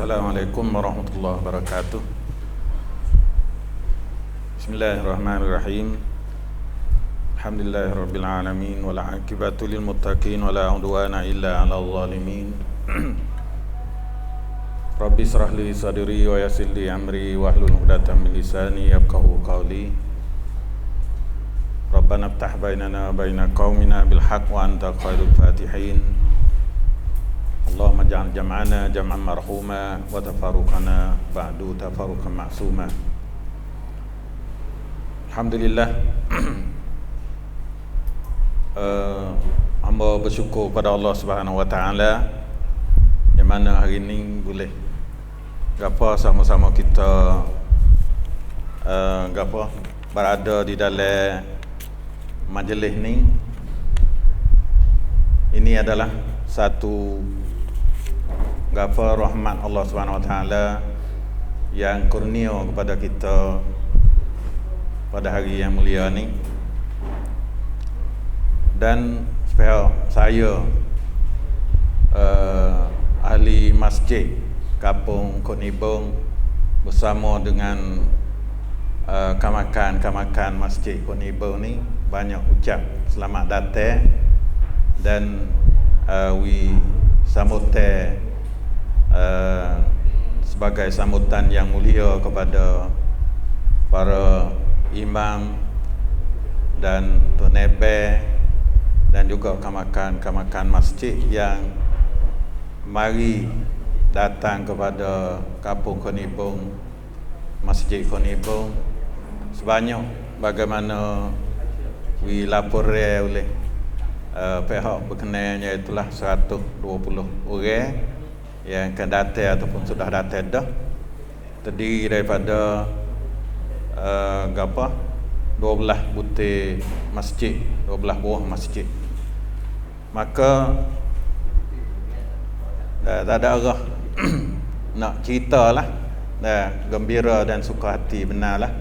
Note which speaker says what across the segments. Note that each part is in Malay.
Speaker 1: Assalamualaikum warahmatullahi wabarakatuh. Bismillahirrahmanirrahim. Alhamdulillahirabbil alamin wal aqibatu lil muttaqin wala udwana illa 'alal zalimin. Rabbi israh li sadri wa yassir li amri wahlul 'uqdatam min lisani yafqahu qawli. Rabbana iftah bainana wa baina qaumina bil haqq wa anta khairul fatihin. Allahumma ja'al jam'ana jam'an marhuma wa tafarruqana ba'du tafarruqan ma'suma. Alhamdulillah. Hamba bersyukur pada Allah Subhanahu wa taala yang mana hari ini boleh gapo sama-sama kita berada di dalam majlis ni. Ini adalah satu rahmat Allah Subhanahu wa taala yang kurnia kepada kita pada hari yang mulia ni. Dan saya ahli masjid Kampung Konibong bersama dengan kamakan masjid Konibong ni banyak ucap selamat datang dan we sambut sebagai sambutan yang mulia kepada para imam dan tunebe dan juga kamakan masjid yang mari datang kepada Kampung Konibong, Masjid Konibong sebanyak bagaimana dilaporkan oleh pihak berkenaan, iaitulah 120 orang yang akan datang ataupun sudah datang dah, terdiri daripada 12 butir masjid, 12 buah masjid. Maka tak ada arah nak cerita lah, gembira dan suka hati benarlah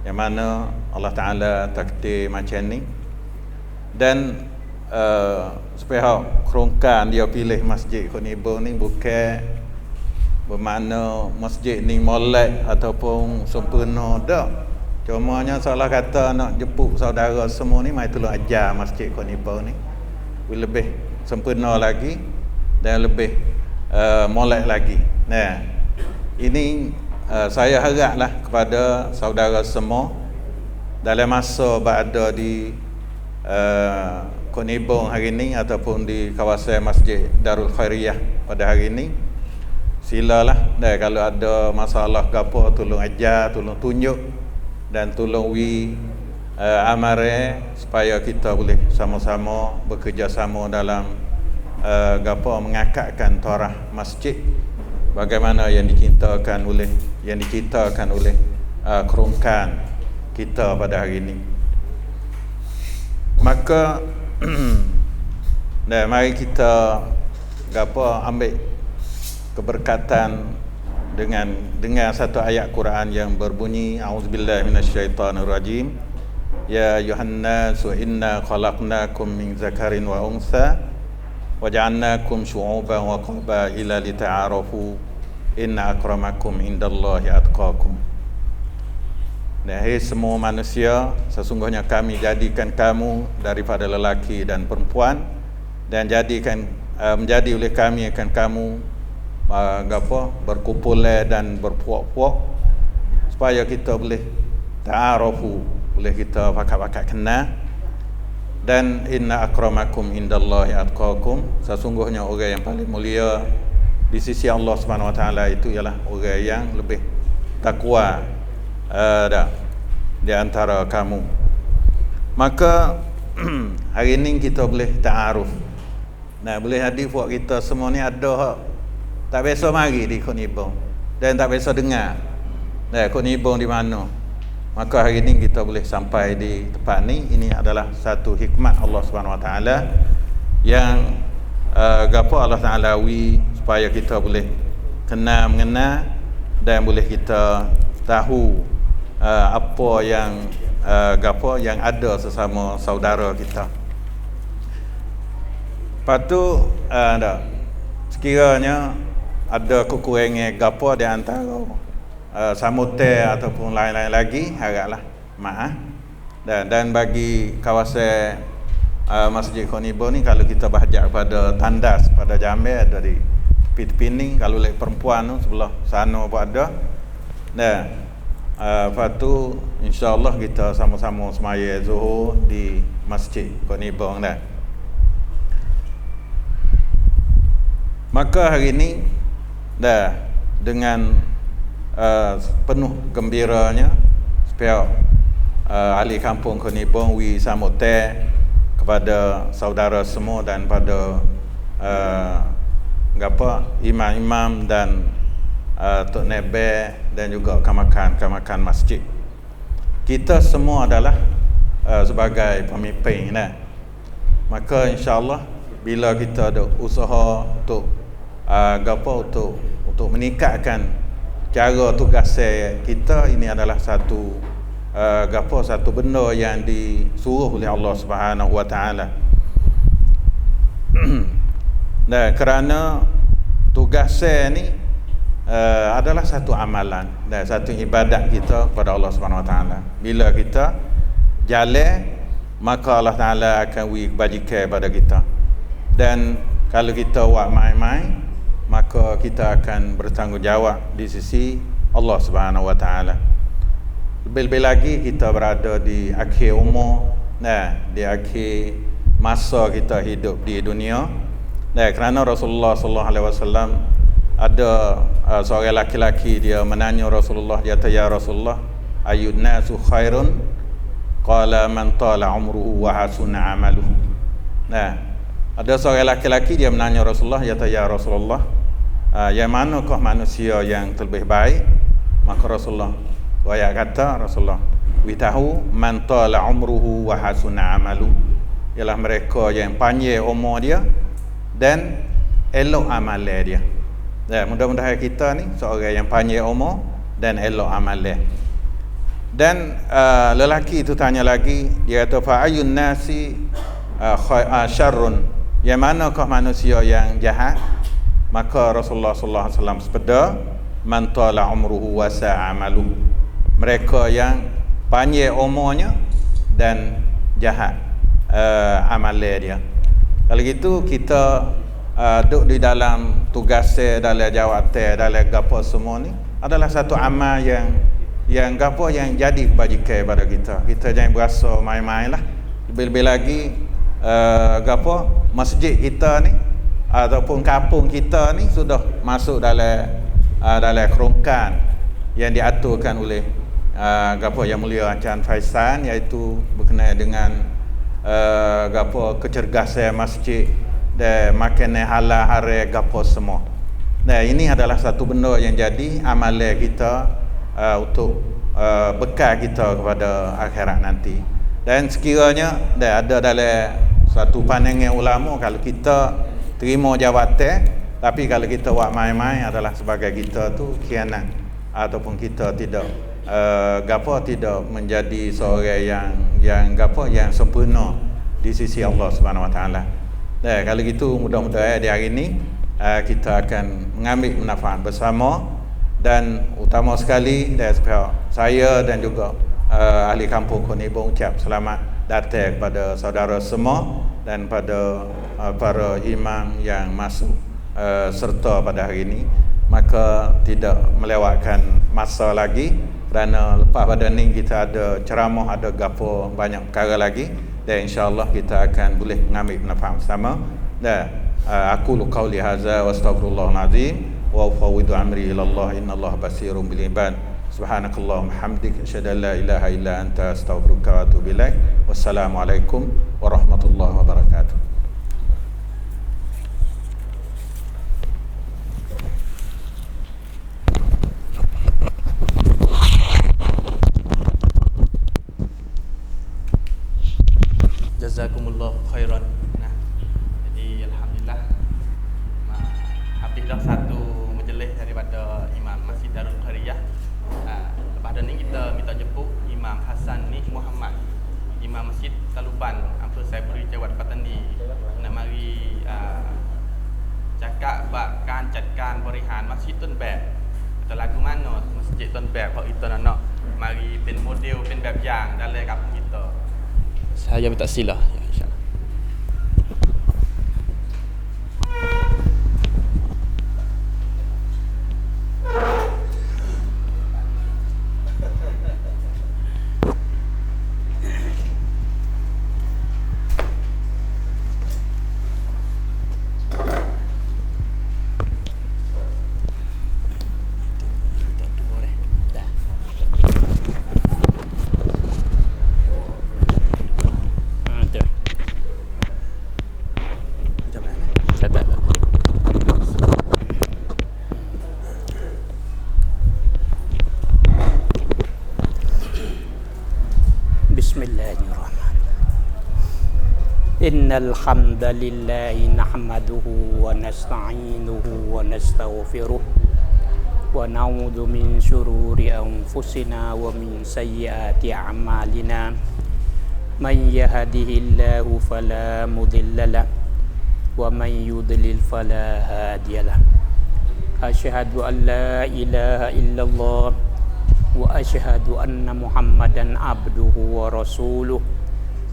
Speaker 1: yang mana Allah Ta'ala takdir macam ni. Dan sepihak kerongkan dia pilih Masjid Konibong ni bukan bermakna masjid ni molek ataupun sempurna, tak. Cumanya salah kata nak jemput saudara semua ni, mai tolong ajar Masjid Konibong ni lebih sempurna lagi dan lebih molek lagi. Nah, ini saya haraplah kepada saudara semua dalam masa berada di Konibong hari ini ataupun di kawasan Masjid Darul Khairiyah pada hari ini, silalah kalau ada masalah gapo tolong ajar, tolong tunjuk dan tolong amare supaya kita boleh sama-sama bekerjasama dalam mengakatkan tarah masjid bagaimana yang dicintakan oleh kerongkan kita pada hari ini. Maka mari kita ambil keberkatan dengan satu ayat Quran yang berbunyi, auzubillahi minasyaitonirrajim, ya ayuhan nasu inna khalaqnakum min zakarin wa untha waja'alnakum syu'uban wa qabaila lita'arafu inna akramakum indallahi atqakum. Hai semua manusia, sesungguhnya kami jadikan kamu daripada lelaki dan perempuan dan menjadi oleh kami akan kamu berkumpul dan berpuak-puak supaya kita boleh ta'arafu, boleh kita pakat-pakat kenal. Dan inna akramakum indallahi atqakum, sesungguhnya orang yang paling mulia di sisi Allah Subhanahu wa taala itu ialah orang yang lebih takwa di antara kamu. Maka hari ini kita boleh ta'aruf. Boleh hadir buat kita semua ni ada tak biasa mari di Konibong dan tak biasa dengar Konibong di mana. Maka hari ini kita boleh sampai di tempat ni. Ini adalah satu hikmat Allah Subhanahu wa taala yang Allah Ta'ala supaya kita boleh mengenal dan boleh kita tahu apa yang ada sesama saudara kita. Lepas tu sekiranya ada kekurangan gapo di antara samute ataupun lain-lain lagi, haraplah maaf. Dan bagi kawasan Masjid Khonibo ni, kalau kita bahajak pada tandas pada Jambil dari tepi-tepi ni, kalau lek perempuan tu sebelah sana pun ada. Dan lepas tu insya-Allah kita sama-sama semaya Zuhur di Masjid Khonibo dah. Maka hari ini dah dengan penuh gembiranya supaya ahli kampung Khonibo wi samute kepada saudara semua dan pada imam-imam dan Tok Nebe dan juga kamakan masjid. Kita semua adalah sebagai pemimpin nah. Maka insya-Allah bila kita ada usaha untuk untuk meningkatkan cara tugas kita, ini adalah satu satu benda yang disuruh oleh Allah Subhanahu wa taala. Dan kerana tugas ni adalah satu amalan dan satu ibadat kita kepada Allah Subhanahu wa taala. Bila kita jalan, maka Allah Taala akan bajikan pada kita. Dan kalau kita buat main-main, maka kita akan bertanggungjawab di sisi Allah Subhanahu wa taala. Lebih-lebih lagi kita berada di akhir umur, di akhir masa kita hidup di dunia. Kerana Rasulullah sallallahu alaihi wasallam ada seorang laki-laki, dia menanya Rasulullah, dia kata, ya Rasulullah, ayyun nasu khairun? Qala man tala umruhu wa hasuna amaluhu. Ada seorang laki-laki, dia menanya Rasulullah, dia kata, ya Rasulullah, yang manakah manusia yang terlebih baik? Maka Rasulullah kata, Rasulullah witahu man tala umruhu wa hasuna amaluhu, ialah mereka yang panjang umur dia dan elok amal dia. Mudah-mudahan kita ni seorang yang panjang umur dan elok amal dia. Dan lelaki itu tanya lagi, dia kata, fa ayun nasi syarrun, yang manakah manusia yang jahat? Maka Rasulullah sallallahu alaihi wasallam bersabda, man tala umruhu wa sa'a amaluhu, mereka yang panjang umurnya dan jahat amal dia. Kalau gitu kita duduk di dalam tugas, dalam jawatan, dalam gapo semua ni adalah satu amal yang gapo yang jadi kebajikan pada kita. Kita jangan berasa main-main lah. Lebih-lebih lagi gapo masjid kita ni ataupun kampung kita ni sudah masuk dalam kerongkan yang diaturkan oleh gapo Yang Mulia Encik Faizan, iaitu berkenaan dengan kecergasan masjid dan makanan halal hari gapo semua. Ini adalah satu benda yang jadi amalan kita untuk bekal kita kepada akhirat nanti. Dan sekiranya ada dalam satu pandangan ulama, kalau kita terima jawatan tapi kalau kita buat main-main, adalah sebagai kita tu khianat, ataupun kita tidak tidak menjadi seorang yang sempurna di sisi Allah Subhanahu wa taala. Kalau gitu mudah-mudahan di hari ini kita akan mengambil manfaat bersama, dan utama sekali saya dan juga ahli kampung Khonibo ucap selamat datang kepada saudara semua dan pada para imam yang masuk serta pada hari ini. Maka tidak melewatkan masa lagi, kerana lepas pada ni kita ada ceramah, ada gapo banyak perkara lagi, dan insya-Allah kita akan boleh mengambil manfaat bersama. Aku qauli hadza wa astaghfirullahal azim wa ufawwidu amri ila Allah, innallaha basirun bil ibad. Subhanakallahumma hamdika asyhadu an la ilaha illa anta astaghfiruka wa atubu ilaik. Wassalamualaikum warahmatullahi wabarakatuh.
Speaker 2: Jazakumullah khairan. Jadi alhamdulillah habis dah satu majlis daripada Imam Masjid Darul Qariyah. Lepas ni kita minta jemput Imam Hasan ni Muhammad, Imam Masjid Taluban, Ampul Saiburi, Jawad Patani, nak mari cakap ะบะการจัดการบริหารมัสยิดต้นแบบแต่lagu mana masjid ต้นแบบของkita nak mari เป็นโมเดลเป็นแบบอย่าง dalam kampung kita. Saya minta sila ya insyaallah.
Speaker 3: Innal hamdalillahi nahmaduhu wa nasta'inuhu wa nastaghfiruh wa na'udzu min syururi anfusina wa min sayyiati a'malina man yahdihillahu fala mudilla lahu wa man yudlil fala hadiya lahu asyhadu an la ilaha illallah wa asyhadu anna muhammadan abduhu wa rasuluh.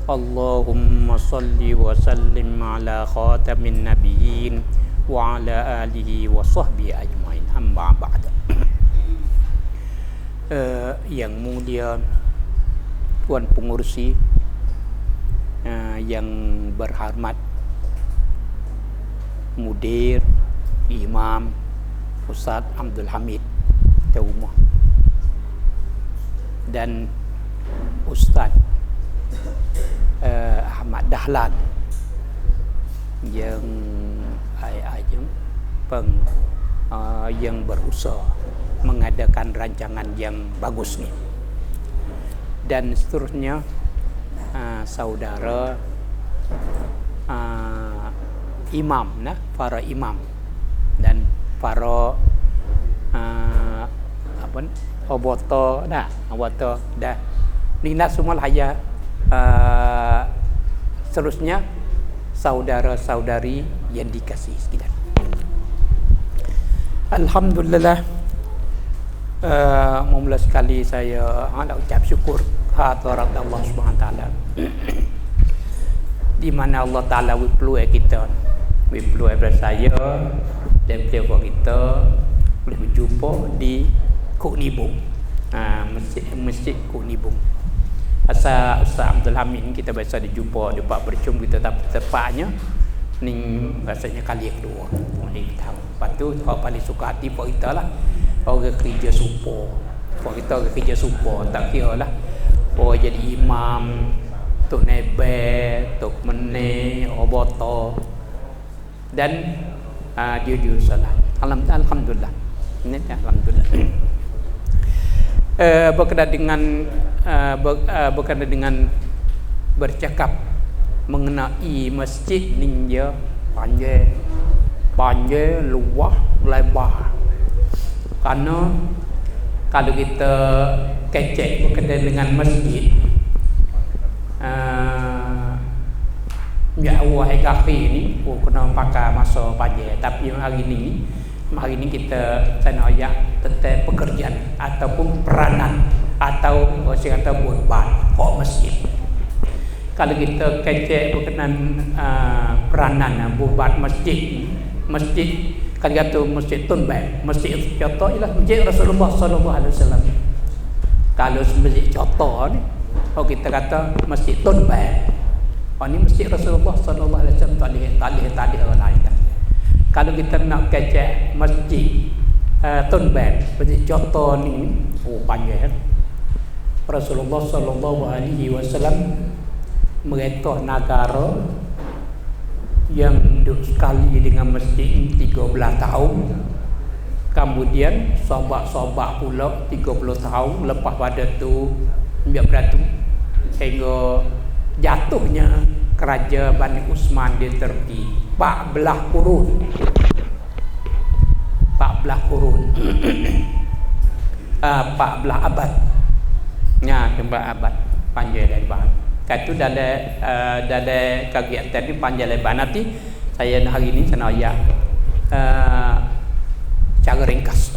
Speaker 3: Allahumma salli wa sallim ala khatamin nabiyyin wa ala alihi wa sahbihi ajmain. Amma ba'da. Yang mulia Tuan Pengurusi, yang berhormat Mudir, Imam Ustaz Abdul Hamid Taumah dan Ustaz Ahmad Dahlan yang yang berusaha mengadakan rancangan yang bagus ni, dan seterusnya saudara imam, para imam dan para oboto dah nina semua haya. Seterusnya saudara-saudari yang dikasihi sekalian, alhamdulillah, mula sekali saya nak ucap syukur hadirat Allah Subhanahu taala di mana Allah taala wipluai kita, wipluai saya dan keluarga kita boleh berjumpa di Kok Nibung, masjid Kok Nibung. Asal Ustaz Abdul Hamid kita biasa dijumpa di Pak Bercum kita, tapi tepatnya ni rasanya kali kedua ni tahu. Lepas tu orang paling suka hati pak kita lah, orang kerja supo. Pak kita orang kerja supo, tak kira lah orang jadi imam, tok nebe, tok mene, oboto dan jujur salah. Alhamdulillah. Ini alhamdulillah. Berkaitan dengan bercakap mengenai masjid ninja panjang luas lebar, karena kalau kita kecek berkaitan dengan masjid awal kaki ni kena pakai masa panjang, tapi hari ni kita saya ayat tentang pekerjaan ataupun peranan atau saya kata buat hak masjid. Kalau kita kecek berkenaan peranan buat masjid kalau kata masjid Tunbek, masjid contoh ialah masjid Rasulullah sallallahu alaihi wasallam. Kalau masjid contoh ni, kalau kita kata masjid Tunbek, ini masjid Rasulullah sallallahu alaihi wasallam, tak ada orang lain. Kalau kita nak kecek masjid Tunbek, masjid contoh ni panjang. Rasulullah sallallahu alaihi wasallam mereka negara yang duduk sekali dengan masjid 13 tahun. Kemudian sahabat-sahabat pula 30 tahun lepas pada tu beratus hingga jatuhnya kerajaan Bani Utsman di Turki 14 kurun 14 abad. Ya, 14 abad panjang lebar. Katu dalam kegiatan ni panjang lebar. Nanti saya hari ni saya nak ayat cara ringkas.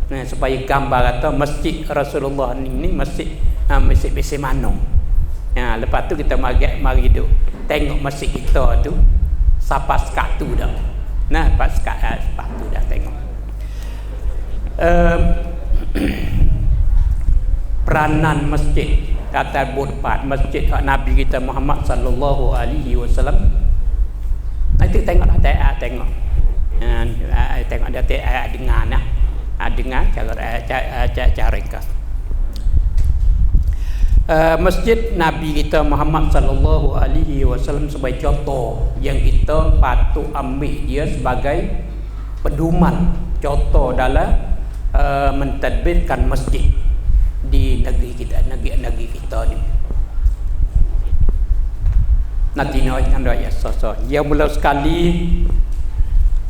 Speaker 3: Supaya gambar kata masjid Rasulullah ni masjid masjid mana. Lepas tu kita mari duk tengok masjid kita tu siapa sekat tu dah. Pas sekat tu dah tengok. Peranan masjid kata buat masjid Nabi kita Muhammad sallallahu alaihi wasallam. Nanti tengok tengok. Tengok dia dengar nah. Dengar cara ringkas. Masjid Nabi kita Muhammad sallallahu alaihi wasallam sebagai contoh yang kita patut ambil dia sebagai pedoman contoh dalam mentadbirkan masjid di negeri kita ni. Nanti nak ayat sosok. Yang mula sekali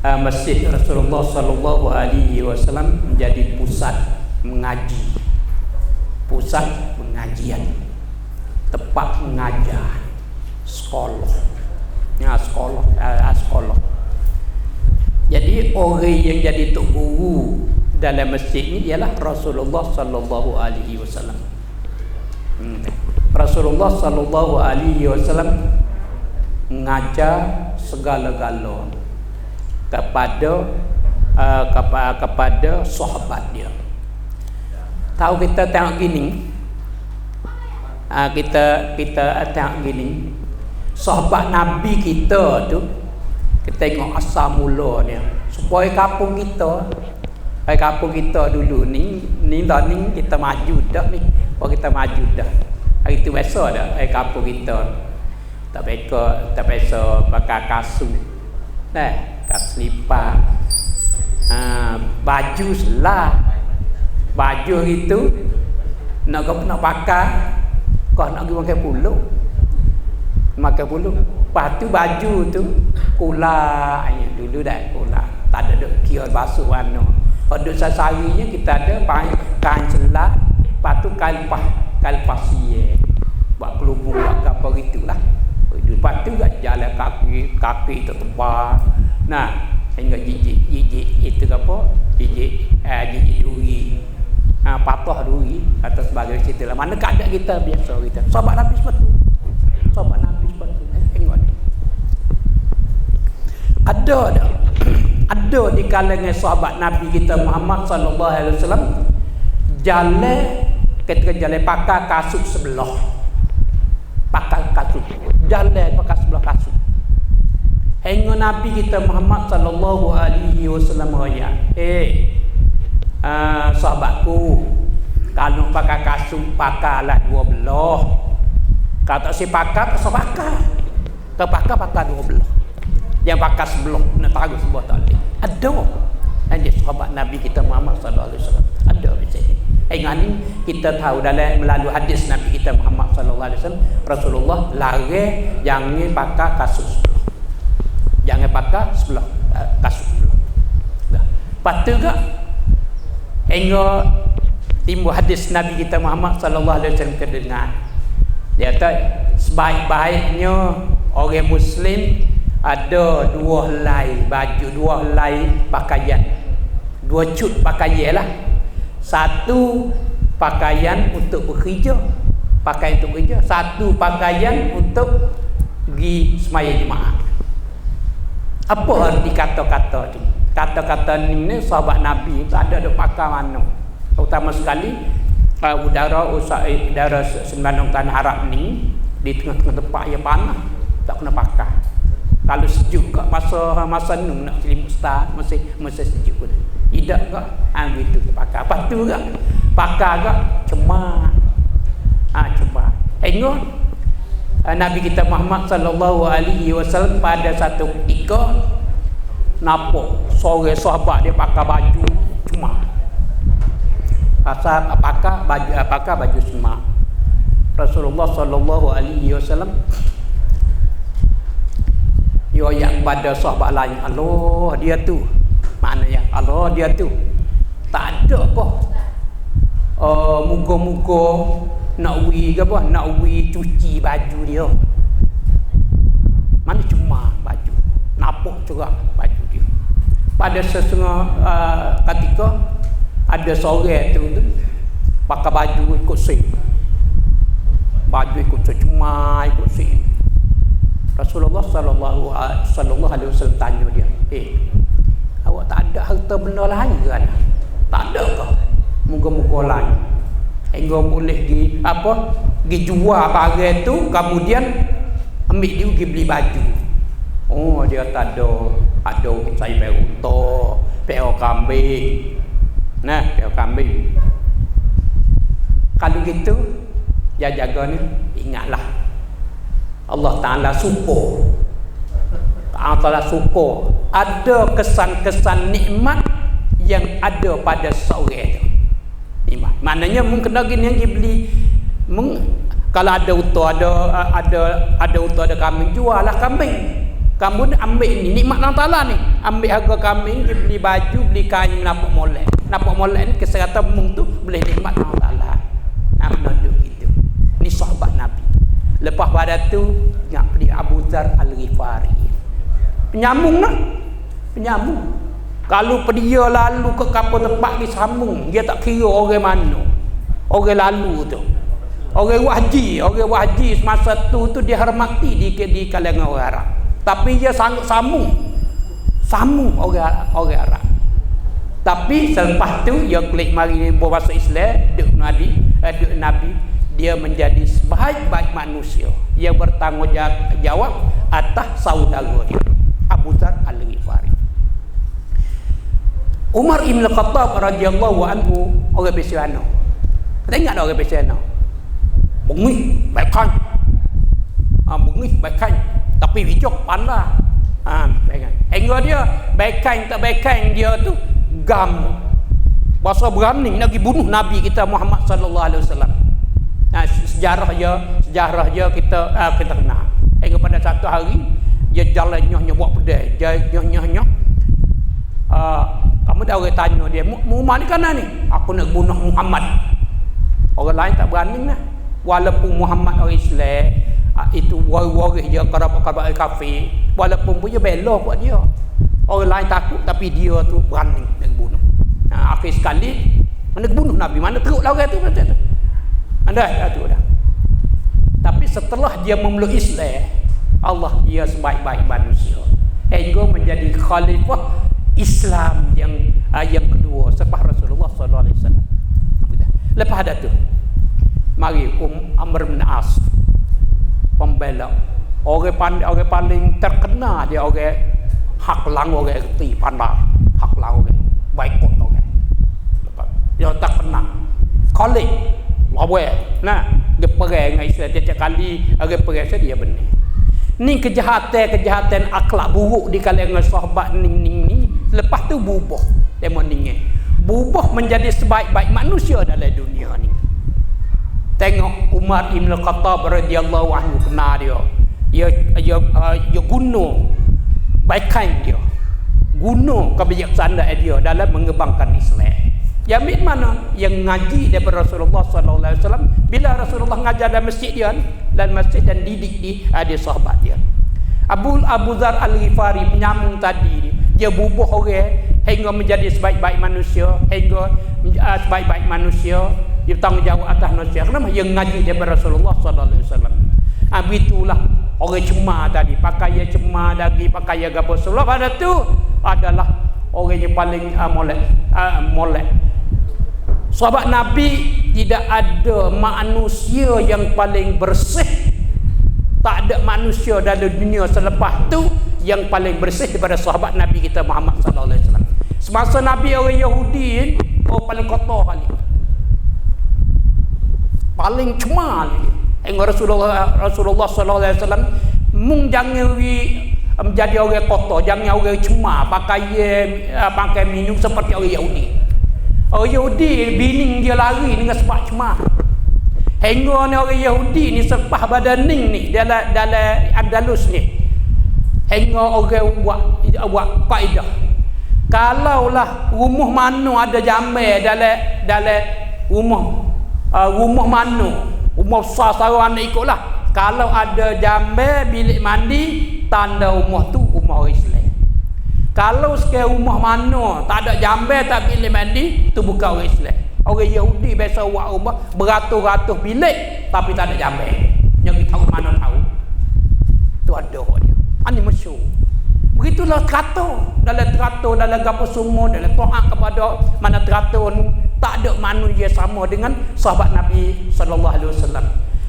Speaker 3: Masjid Rasulullah sallallahu alaihi wasallam menjadi pusat mengaji. Pusat pengajian. Tempat mengajar. Sekolah. Sekolah. Jadi orang yang jadi tok guru dalam masjid ni ialah Rasulullah sallallahu alaihi wasallam. Rasulullah sallallahu alaihi wasallam mengajar segala-gala kepada sahabat dia. Tahu kita tengok gini, kita tengok gini, sahabat Nabi kita tu kita tengok asal mula dia supaya kampung kita dulu ni kita maju dah ni. Kalau kita maju dah hari tu biasa dah kampung kita tak biasa pakai kasut kas lipat, baju selah, baju itu nak pakai, kau nak pergi makan puluh. Lepas tu baju tu kulak dulu dah kulak, tak ada kira basuh warna. Kalau sasarinya kita ada kain selah, lepas tu kain pasir, buat pelubung buat apa gitulah. Lepas tu jalan kaki tertebal. Hingga jijik itu apa? Jijik duri. Patah duri atau sebagai cerita lah. Mana keadaan kita biasa kita. Sahabat Nabi sepatu. Tengok ni. Ada di kalangan sahabat Nabi kita Muhammad sallallahu alaihi wasallam ketika jalan pakai kasut sebelah. Jalan pakai sebelah kasut. Hingga Nabi kita Muhammad sallallahu alaihi wasallam raya. Sahabatku, kalau pakai kasut pakailah dua belah. Kalau tak pakai tak pakai. Kalau pakai dua belah. Yang pakai sebelah nak taruh sebelah tak boleh. Ada sahabat Nabi kita Muhammad sallallahu alaihi wasallam. Ada macam ni. Ini kita tahu dalam melalui hadis Nabi kita Muhammad sallallahu alaihi wasallam, Rasulullah larang jangan pakai kasut sebelah. Jangan pakai sebelah kasut sebelah. Patut ke? Hingga timbul hadis Nabi kita Muhammad sallallahu alaihi wasallam kedengar. Dia kata sebaik-baiknya orang Muslim ada dua helai baju, dua helai pakaian, dua cut pakaian lah. Satu pakaian untuk bekerja, satu pakaian untuk pergi sembahyang jemaah. Apa arti kata-kata tu? Kata-kata ni sahabat Nabi tak ada pakai mana. Terutama sekali udara Semenanjung Tanah Arab ni di tengah-tengah tempat yang panas, tak kena pakai. Kalau sejuk kat masa ni nak selimut start masih sejuk pun. Tidak ke? Gitu pakai. Apa tu ke? Pakai ke? Cuma. Hingga Nabi kita Muhammad sallallahu alaihi wasallam pada satu ketika nampak seorang sahabat dia pakai baju cuma. Pakai baju cuma. Rasulullah sallallahu alaihi wasallam yang pada sahabat lain, Allah dia tu. Maknanya Allah dia tu tak ada apa muka-muka nak cuci baju dia. Mana cuma baju nampak juga baju dia. pada sesungguh ketika ada seorang tu pakai baju ikut sing, baju ikut secuma, ikut sing. Rasulullah sallallahu alaihi wasallam tanya dia, awak tak ada harta benda lain ke? Tak ada ke? Moga-moga lain. Hingga boleh pergi jual barang tu, kemudian ambil dia pergi beli baju. Oh, dia tak ada. Ada saya pergi unta, pergi kambing. Nah, pergi kambing. Kalau gitu, jaga ni, ingatlah Allah Ta'ala suka. Allah Ta'ala suka ada kesan-kesan nikmat yang ada pada seorang itu. Nikmat. Maknanya mungkin lagi yang dibeli kalau ada unta, ada unta, ada kambing, jual lah kambing. Kamu ambil ni nikmat Allah Ta'ala ni. Ambil harga kambing, dibeli baju, beli kain, nampak molek. Nampak molek ni kesehatan mung tu boleh nikmat Allah Ta'ala. Nah, menunduk gitu. Ni sahabat Nabi. Lepas pada tu ingat beli Abu Dzar Al-Ghifari. Penyambung lah. Penyambung. Kalau dia lalu ke kapal tempat dia sambung, dia tak kira orang mana. Orang lalu tu. Orang wahji semasa tu dia hormati di kalangan orang Arab. Tapi dia sanggup sambung orang Arab. Tapi selepas tu dia klik mari bermasuk Islam, duk Nabi, dia menjadi sebaik-baik manusia yang bertanggungjawab atas saudara dia, Abu Dzar Al-Ghifari. Umar Ibn Khattab radhiyallahu anhu orang Persiano. Kita ingat orang Persiano. Bengih baikkan. Bengih baikkan tapi hijau pandai. Hingga dia baikkan tak baikkan dia tu gam. Bahasa berani nak pergi bunuh Nabi kita Muhammad sallallahu alaihi wasallam. Sejarah dia kita kenal. Hingga pada satu hari dia jalan nyoh buat pedai. Dia nyoh kamu dah orang tanya dia, Muhammad ni kana ni? Aku nak bunuh Muhammad. Orang lain tak berani lah. Walaupun Muhammad orang Islam, itu waris dia kerabat kafir, walaupun punya bela buat dia. Orang lain takut tapi dia tu berani nak bunuh. Akhir sekali nak bunuh Nabi, mana teruklah orang tu macam tu. Anda tu dah. Tapi setelah dia memeluk Islam, Allah dia sebaik-baik manusia. Hingga menjadi khalifah Islam yang kedua selepas Rasulullah sallallahu alaihi wasallam. Lepas ada tu mari Amr bin As pembela, orang paling terkenal dia, orang hak lang, orang erti pandai hak lang, orang baikot orang. Dia terkenal Khalid lawan nah dia perang dengan Islam setiap kali orang perang dia benar. Ni kejahatan akhlak buruk di kalangan sahabat ni lepas tu berubah. Demo ni berubah menjadi sebaik-baik manusia dalam dunia ni. Tengok Umar Ibn Khattab radhiyallahu anhu kena dia guna baikan dia, guna kebijaksanaan dia dalam mengembangkan Islam. Yang ambil mana? Yang ngaji daripada Rasulullah sallallahu alaihi wasallam. Bila Rasulullah ngajar dalam masjid dia, dan masjid dan didik dia sahabat dia. Abu Dzar Al-Ghifari penyambung tadi dia bubuh orang hingga menjadi sebaik-baik manusia, sebaik-baik manusia dia bertanggungjawab atas manusia. Kenapa? Yang ngaji daripada Rasulullah sallallahu alaihi wasallam. Begitulah orang cemar tadi, pakaian cemar lagi, pakaian gapo. Sebab pada tu adalah orang yang paling molek. Sahabat Nabi tidak ada manusia yang paling bersih. Tak ada manusia dalam dunia selepas tu yang paling bersih daripada sahabat Nabi kita Muhammad sallallahu alaihi wasallam. Semasa Nabi orang Yahudi orang paling kotor kali. Paling cemar dia. Hingga Rasulullah sallallahu alaihi wasallam mung jangan menjadi orang kotor, jangan orang cemar, pakai minum seperti orang Yahudi. Orang Yahudi bini dia lari dengan sebab cemar. Hingga ni orang Yahudi ni selepas badan ni dalam Andalus ni. Hingga orang buat kaedah. Kalaulah rumah mana ada jamai dalam rumah mana, rumah besar-besaran ikutlah. Kalau ada jamai bilik mandi, tanda rumah tu rumah orang Islam. Kalau sekarang rumah mana tak ada jamban, tak bilik mandi, tu bukan orang Islam. Orang Yahudi biasa buat rumah beratus-ratus bilik tapi tak ada jamban. Yang kita tahu mana tahu. Tu ada dia. Ini masyhur. Begitulah teratur dalam apa semua, dalam taat kepada mana teratur tak ada manusia sama dengan sahabat Nabi sallallahu alaihi wasallam.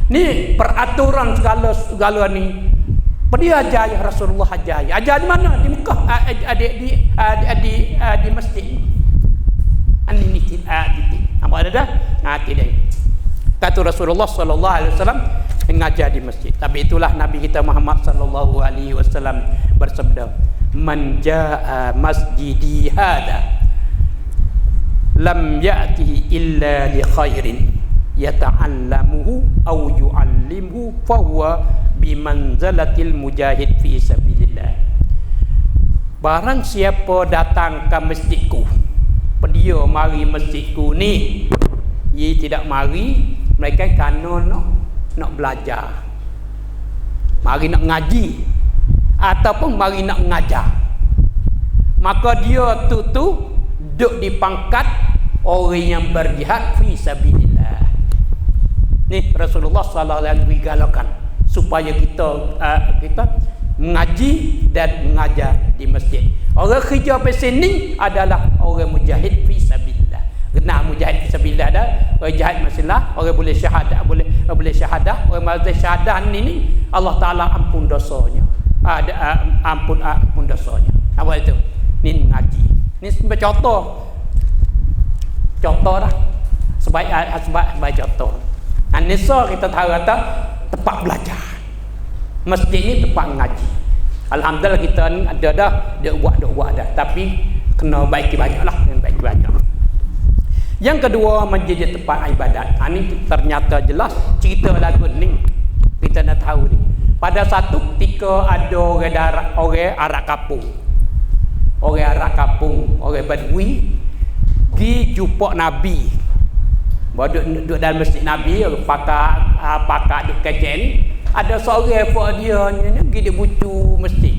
Speaker 3: Ni peraturan segala ni dia ajar ya Rasulullah ajar. Ajar di mana? Di Mekah, di masjid. Ini titik. Apa ada dah? Tidak. Kata Rasulullah sallallahu alaihi wasallam mengajar di masjid. Tapi itulah Nabi kita Muhammad sallallahu alaihi wasallam bersabda, "Man jaa masjidi hada lam ya'tihi illa li khairin yata'allamuhu aw yu'allimuhu fa huwa bimanzalatil mujahid fi sabilillah." Barang siapa datang ke masjidku, dia mari masjidku ni, ia tidak mari mereka kerana nak belajar, mari nak ngaji ataupun mari nak mengajar, maka dia tu duduk di pangkat orang yang berjihad fi sabilillah. Ni Rasulullah sallallahu alaihi wasallam galakkan supaya kita mengaji dan mengajar di masjid. Orang kerja pesan ni adalah orang mujahid fi sabilillah. Kena mujahid fi sabilillah dah. Orang jihad masalah, orang boleh syahadah, boleh syahadah, orang mazhab syahadah ni Allah Taala ampun dosanya. Ampun dosanya. Apa itu? Ni mengaji. Ni sebagai contoh. Contoh dah. Sebagai contoh. Nisa kita tahu kata tempat belajar. Masjid ni tempat mengaji. Alhamdulillah kita ni ada dah, dia buat dah. Tapi kena baiki banyaklah, baiki banyak. Yang kedua, menjadi tempat ibadat. Ini ternyata jelas cerita lagu ni kita nak tahu ni. Pada satu ketika ada orang Arab kampung. Orang Arab kampung, orang Badui pergi jumpa Nabi. Duduk dalam masjid Nabi, pakar duduk kecil. Ada seorang buat dia pergi dia bucu masjid.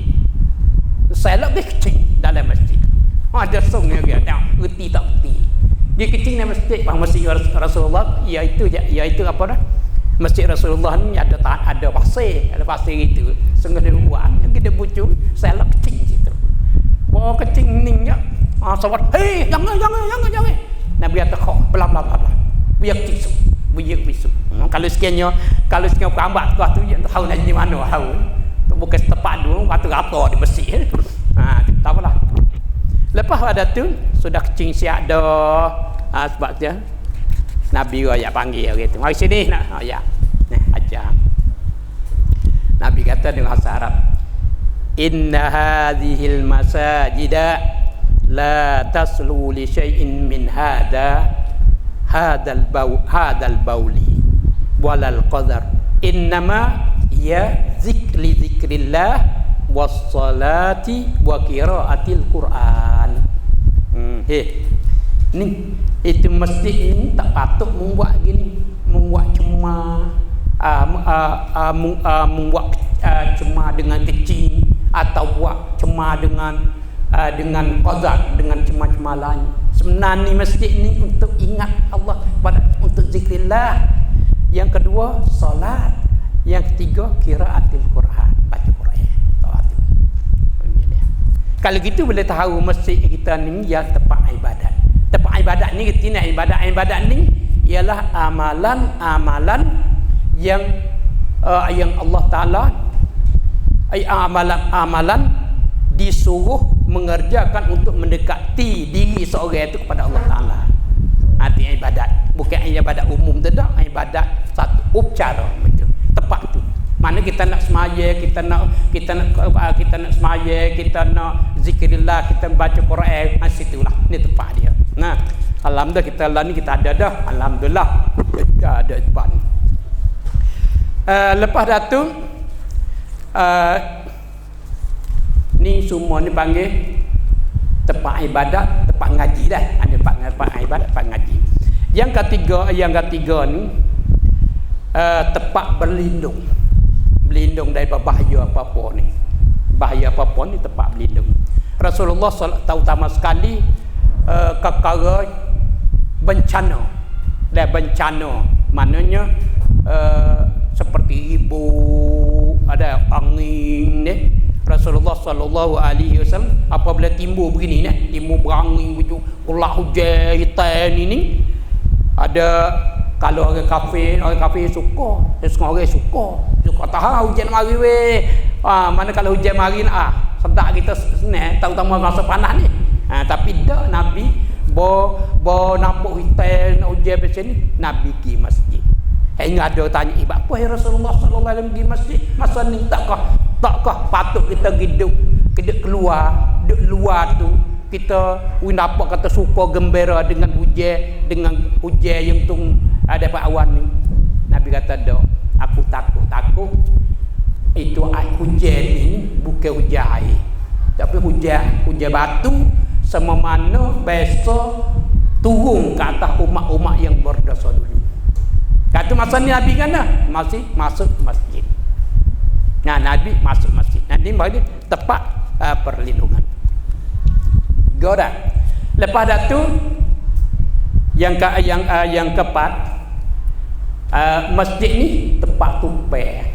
Speaker 3: Saya lagi kecil dalam masjid. Ada songnya dia tengok, reti tak reti. Dia kecil dalam masjid, masjid Rasulullah, iaitu apa dah? Masjid Rasulullah ni ada pasir itu. Sungguh dia buat, dia bucu, saya lagi kecil situ. Bawa kecil ni ya. Sahabat, "Hei, jangan. Nabi kata, "Bla. Biar kecil. Biar bisu." Kalau sekiannya kambat kau tu yang tahu nak di mana tahu. Tu bukan tempat dulu waktu apa di masjid. Kita tahu lah. Lepas ada tu sudah kecing siap dah. Sebab dia Nabi royak panggil gitu. Mari sini nak. Ya. Nah, ajar. Nabi kata dengan bahasa Arab, "Inna hadhil masajida la taslu li syai'in min hadal bauli walal qadar. Innama ya zikrillah wassalati wa qiraatil Quran." Ni itu masjid ini tak patut membuat gini, membuat cuma cuma dengan kecil atau buat cuma dengan qadar, dengan cuma lain. Sebenarnya masjid ni untuk ingat Allah, untuk zikrillah. Yang kedua solat. Yang ketiga qiraatil Quran, baca Quran. Kalau gitu boleh tahu masjid kita ni ya tempat ibadat. Tempat ibadat ni kita nak ibadat ni ialah amalan yang Allah Taala amalan disuruh mengerjakan untuk mendekati diri seorang itu kepada Allah Taala. Arti ibadat bukan ibadat umum, tidak, ibadat satu upacara itu, tepat tu. Mana kita nak semaya, kita nak semaya, kita nak zikrillah, kita baca Quran, situlah ni tempat dia. Nah, alhamdulillah kita lah ni kita ada dah, alhamdulillah ada tempat ni. Lepas dah tu ni semua ni panggil tempat ibadat, tempat ngaji dah. Ada tempat ibadat, tempat ngaji. Yang ketiga ni tempat berlindung dari bahaya apa-apa ni. Bahaya apa-apa ni tempat berlindung. Rasulullah terutama sekali perkara bencana. Dan bencana maknanya seperti ribu, ada angin ni. Rasulullah sallallahu alaihi wasallam apabila timbul begini ni, timbul berangin begitu, ulah hujan hitam ini, ada kalau orang kafir suka, setengah orang suka tahu hujan mari weh. Mana kalau hujan mari sedap kita senang, terutama masa panas ni. Tapi dak Nabi bo nampak hitam hujan macam ni, Nabi pergi masjid. Hingga ada tanya, apa ya Rasulullah sallallahu alaihi wasallam pergi masjid? Masa ni takkah patut kita duduk keluar, duduk luar tu kita dapat kata suka gembira dengan hujan yang tung dapat awan ni. Nabi kata dak, aku takut itu hujan ini bukan hujan air, tapi hujan batu, sama mana besok turun ke atas umat-umat yang berdosa dulu. Kata masa ni Nabi kan masih masuk masjid. Nabi masuk masjid. Nanti bagi tempat perlindungan. Goda. Lepas dah tu yang keempat, masjid ni tempat tupai.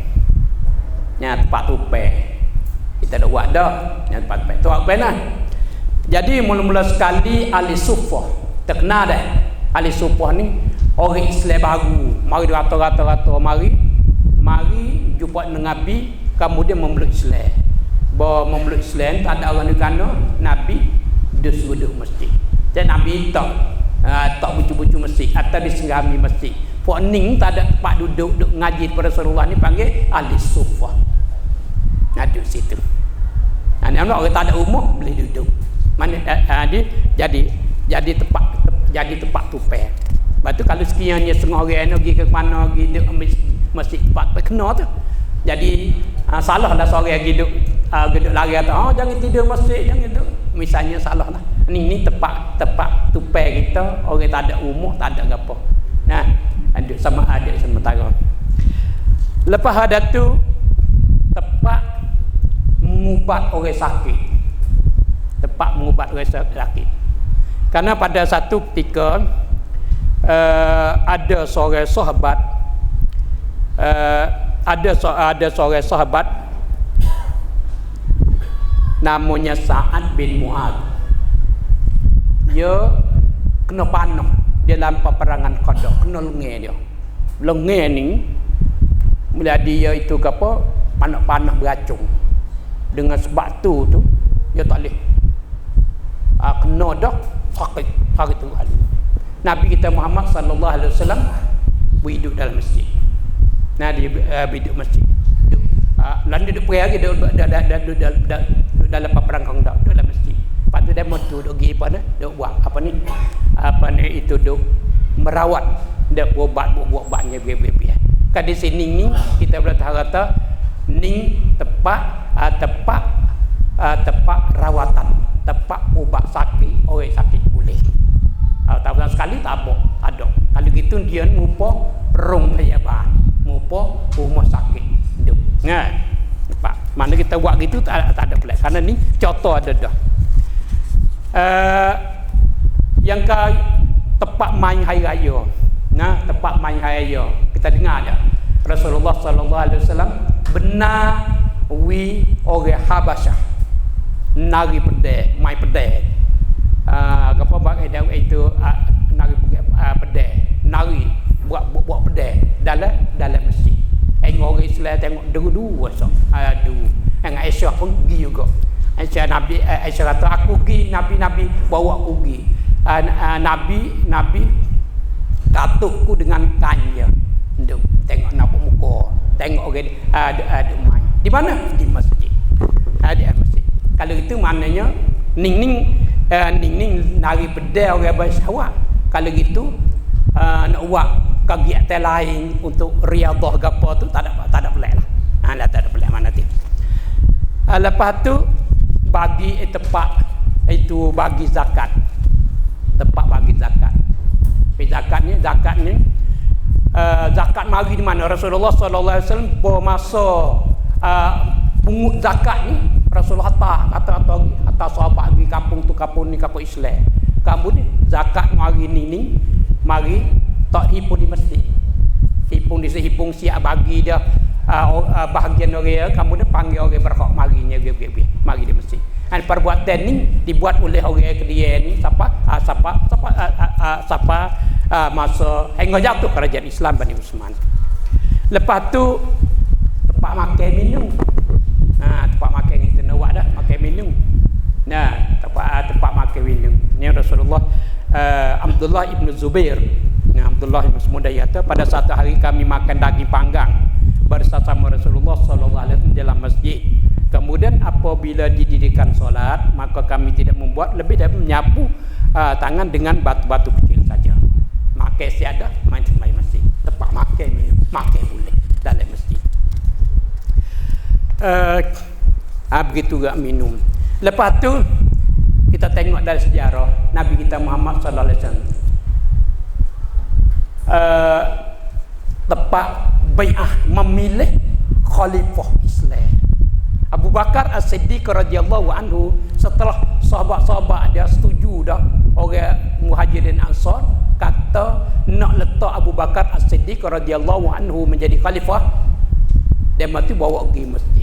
Speaker 3: Tempat tupai. Kita dah buat dah. Tempat tupai. Tupai nah. Jadi mula-mula sekali ahli sufah terkenal dah. Ahli sufah ni orang Islam baru, mari rata-rata mari jumpa dengan Nabi, kemudian memeluk Islam. Memeluk Islam tak ada orang di kana, Nabi duduk masjid. Dan Nabi tak bucu-bucu masjid atau disenggami masjid. Puak ning tak ada tempat duduk ngaji pada Rasulullah ni panggil ahli sufah. Duduk situ. Orang tak ada rumah boleh duduk. Mana jadi tempat tupai. Lepas tu kalau sekiranya setengah orang pergi ke mana, pergi duduk masjid tempat kena tu. Jadi salah lah seorang pergi duduk lari atau jangan tidur masjid, jangan duduk. Misalnya salah lah. Ni tempat tupai kita, orang tak ada umur, tak ada apa. Duduk sama adik sementara. Lepas ada tu tempat mengubat orang sakit. Tempat mengubat orang sakit. Karena pada satu ketika ada seorang sahabat namanya Sa'ad bin Mu'adz. Dia kena panah dalam peperangan Qadar, kena lengan dia. Lengan ni mula dia itu apa panah beracun. Dengan sebab tu dia tak boleh kena dah sakit tu kali. Nabi kita Muhammad sallallahu alaihi wasallam hidup dalam masjid. Dia hidup masjid. Lalu duduk pergi duduk dalam perang Khandaq, duduk dalam masjid. Lepas tu dia motu duduk pergi duduk buat itu duduk merawat, dia buat-buatnya biar-biar. Kan di sini ni kita boleh kata ni tempat rawatan, tempat ubat sakit, orang sakit boleh. Tak sekali tak ada. Kalau gitu dia mupo rong payabah, mupo rumah sakit hidup. Nampak? Mana kita buat gitu tak ada pelik. Karena ni contoh ada dah. Yang ke tempat main hari raya. Tempat main hari raya. Kita dengar aja. Rasulullah sallallahu alaihi wasallam benar orang Habasyah nari pedai, main pedai. Apa bagai dia itu nari pedai, nari buat pedai dalam masjid. Orang Islam tengok dua sok. Yang Aisyah pun pergi juga. Aisyah kata aku pergi, Nabi bawa aku pergi. Nabi katukku dengan kainnya. Tengok nampak muka, tengok orang ada main. Di mana? Di masjid. Ada masjid. Kalau itu maknanya ning nari pedai orang bersawak. Kalau gitu nak buat kegiatan lain untuk riadah ke apa tu tak ada pelik lah. Tak ada pelik mana tu. Lepas tu bagi tempat itu bagi zakat. Tempat bagi zakat. Zakat ni zakat mari di mana? Rasulullah sallallahu alaihi wasallam bermasa pungut zakat ni Rasulullah kata sahabat di kampung tu kampung ni kampung Islam. Kamu ni zakat hari ni mari tak hipung di masjid. Hipung siap bagi dia bahagian orang kamu ni panggil orang berhak marinya mari di masjid. Dan perbuatan ni dibuat oleh orang kedua ni siapa masa hingga jatuh kerajaan Islam Bani Uthman. Lepas tu tempat makan minum. Tempat makan kita nak buat dah makan minum. Tempat makan minum. Ni Rasulullah Abdullah ibn Zubair. Abdullah ibn Zubair kata pada satu hari kami makan daging panggang bersama Rasulullah sallallahu alaihi wasallam dalam masjid. Kemudian apabila didirikan solat, maka kami tidak membuat lebih dari menyapu tangan dengan batu-batu kecil saja. Makan siada main masjid. Tempat makan minum, makan boleh dalam masjid. Begitu juga minum. Lepas tu kita tengok dari sejarah Nabi kita Muhammad sallallahu alaihi wasallam. Tepat bai'ah memilih khalifah Islam. Abu Bakar As-Siddiq radhiyallahu anhu, setelah sahabat-sahabat dia setuju dah orang Muhajirin Ansar kata nak letak Abu Bakar As-Siddiq radhiyallahu anhu menjadi khalifah, dia mati bawa pergi masjid.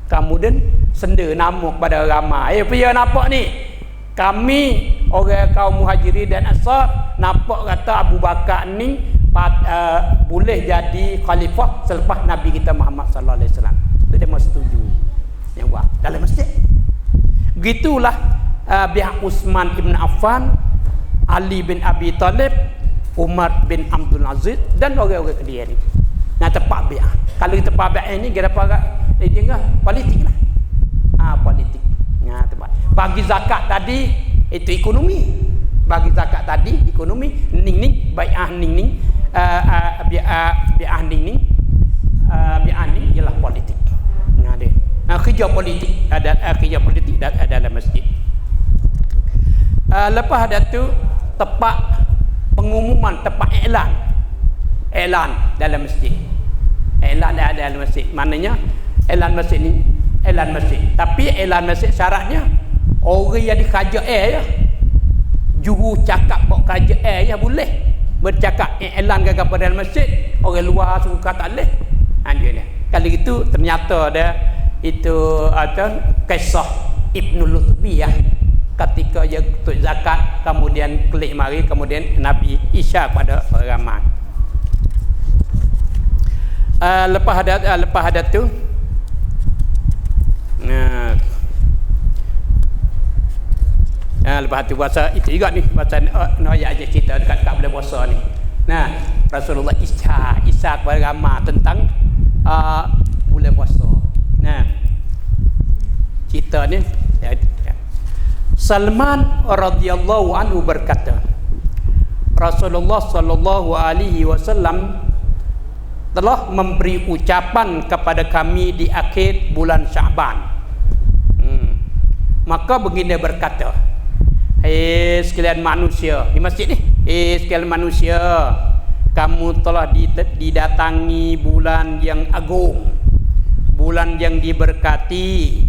Speaker 3: Kemudian senda nama kepada ramai. Apa nampak ni? Kami orang kaum Muhajirin dan Ansar nampak kata Abu Bakar ni boleh jadi khalifah selepas Nabi kita Muhammad sallallahu alaihi wasallam. Itu dia mesti setuju. Yang buat dalam masjid. Begitulah pihak Utsman ibn Affan, Ali bin Abi Talib, Umar bin Abdul Aziz dan orang-orang kedua ni. Tepat bi'ah. Kalau kita tepat bi'ah ni kira apa? Dia politik lah. Politik. Tepat. Bagi zakat tadi itu ekonomi. Bagi zakat tadi ekonomi, ning bai'ah ning bi'ah ning bi'ah ni ialah politik. Dia. Kerja politik dalam masjid. Lepas ada tu tepat pengumuman, tepat iklan dalam masjid. Iklan dalam masjid. Maknanya iklan masjid ni iklan masjid. Tapi iklan masjid syaratnya orang yang dikaja ya. Juru cakap kok kaja ya boleh bercakap iklan ke dalam masjid, orang luar suka tak boleh. Dia ni. Kali itu ternyata ada itu kisah Ibnu Lutbiyah ketika dia tutup zakat, kemudian kelik mari, kemudian Nabi Isya pada ramai. Lepas ada tu lepas tu puasa itu juga ni puasa ayat je cerita dekat bulan puasa ni. Rasulullah Isya kepada ramai tentang bulan puasa. Cerita ni Salman radhiyallahu anhu berkata, Rasulullah sallallahu alaihi wasallam telah memberi ucapan kepada kami di akhir bulan Syaban. Maka begini berkata, sekalian manusia di masjid ni, sekalian manusia, kamu telah didatangi bulan yang agung, bulan yang diberkati,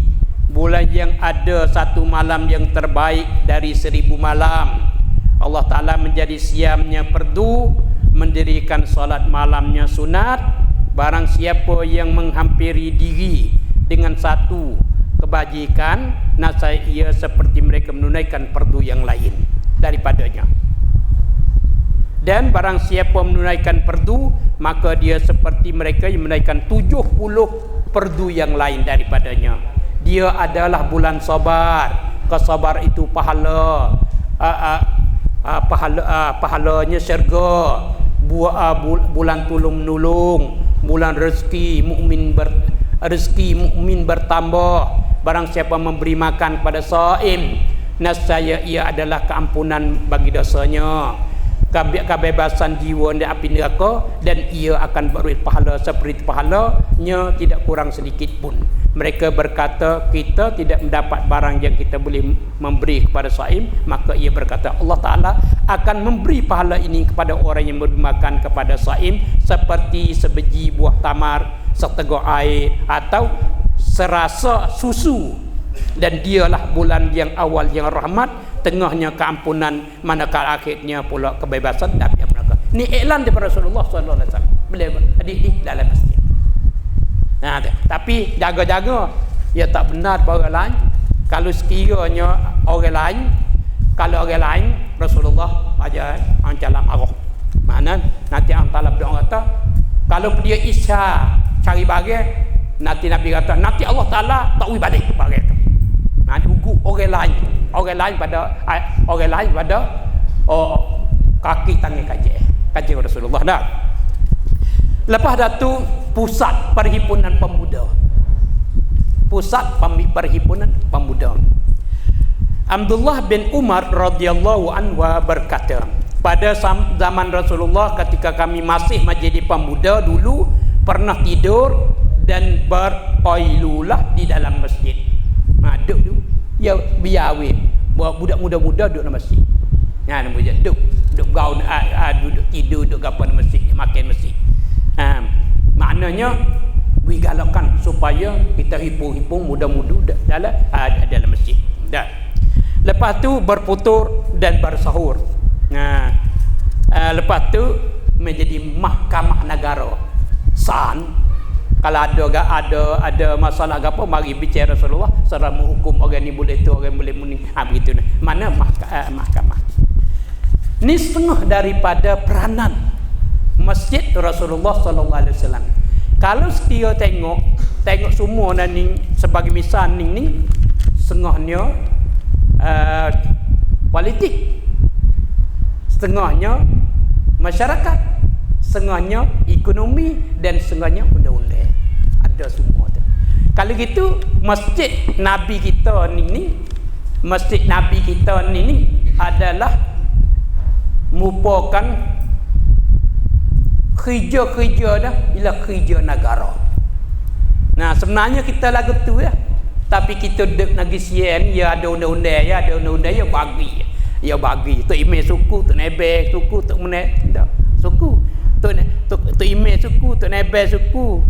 Speaker 3: bulan yang ada satu malam yang terbaik dari 1000 malam. Allah Ta'ala menjadi siamnya perdu, mendirikan salat malamnya sunat. Barang siapa yang menghampiri diri dengan satu kebajikan, nasai ia seperti mereka menunaikan perdu yang lain daripadanya. Dan barang siapa menunaikan perdu, maka dia seperti mereka yang menunaikan 70 perdu yang lain daripadanya. Dia adalah bulan sabar. Kesabar itu pahala, pahalanya syurga. Bulan tolong menolong, bulan rezeki mukmin bertambah. Barang siapa memberi makan kepada saim, nescaya ia adalah keampunan bagi dosanya, kebebasan jiwa dari api neraka, dan ia akan beroleh pahala seperti pahalanya, tidak kurang sedikit pun. Mereka berkata, kita tidak mendapat barang yang kita boleh memberi kepada saim. Maka ia berkata, Allah Ta'ala akan memberi pahala ini kepada orang yang memberi makan kepada saim seperti sebiji buah tamar, seteguk air, atau serasa susu, dan dialah bulan yang awal yang rahmat, tengahnya keampunan, manakala akhirnya pula kebebasan dan neraka. Ni iklan daripada Rasulullah sallallahu alaihi wasallam. Beliau hadis di dalam masjid. Nah, tapi jaga-jaga ia tak benar pada orang lain. Kalau sekiranya orang lain, kalau orang lain Rasulullah ajar ancalam arah. Mana nanti Allah Taala berdoa kata, kalau dia isya cari bagai, nanti Nabi kata nanti Allah Taala takwi balik bagai tu. Nanti ugu orang lain pada kaki tangan kaji Rasulullah dah. Lepas tu pusat perhimpunan pemuda. Abdullah bin Umar radhiyallahu anhu berkata, pada zaman Rasulullah ketika kami masih menjadi pemuda dulu, pernah tidur dan berqailulah di dalam masjid. Duduk ya biar budak muda-muda duduk dalam masjid. Duduk gaul, duduk tidur, duduk apa dalam masjid, makan masjid. Maknanya galakkan supaya kita hipung muda-muda dalam masjid. Lepas tu berputur dan bersahur. Lepas tu menjadi mahkamah negara. Kalau ada masalah apa, mari bicara Rasulullah, serah menghukum orang ni boleh tu, orang boleh muni. Begitu. Mana mahkamah. Ni setengah daripada peranan masjid Rasulullah sallallahu alaihi wasallam. Kalau setia tengok semua ni sebagai misal ni setengahnya politik, setengahnya masyarakat, setengahnya ekonomi, dan setengahnya undang-undang. Ada semua tu. Kalau gitu masjid Nabi kita ni adalah merupakan kerja-kerja dah ialah kerja negara. Nah, sebenarnya kita lagu tu ya. Tapi kita dek lagi sian, ya ada undang-undang, ya bagi. Tu email suku, tu nebek suku, tu menek dak. Suku. Tu email suku, tu nebek suku.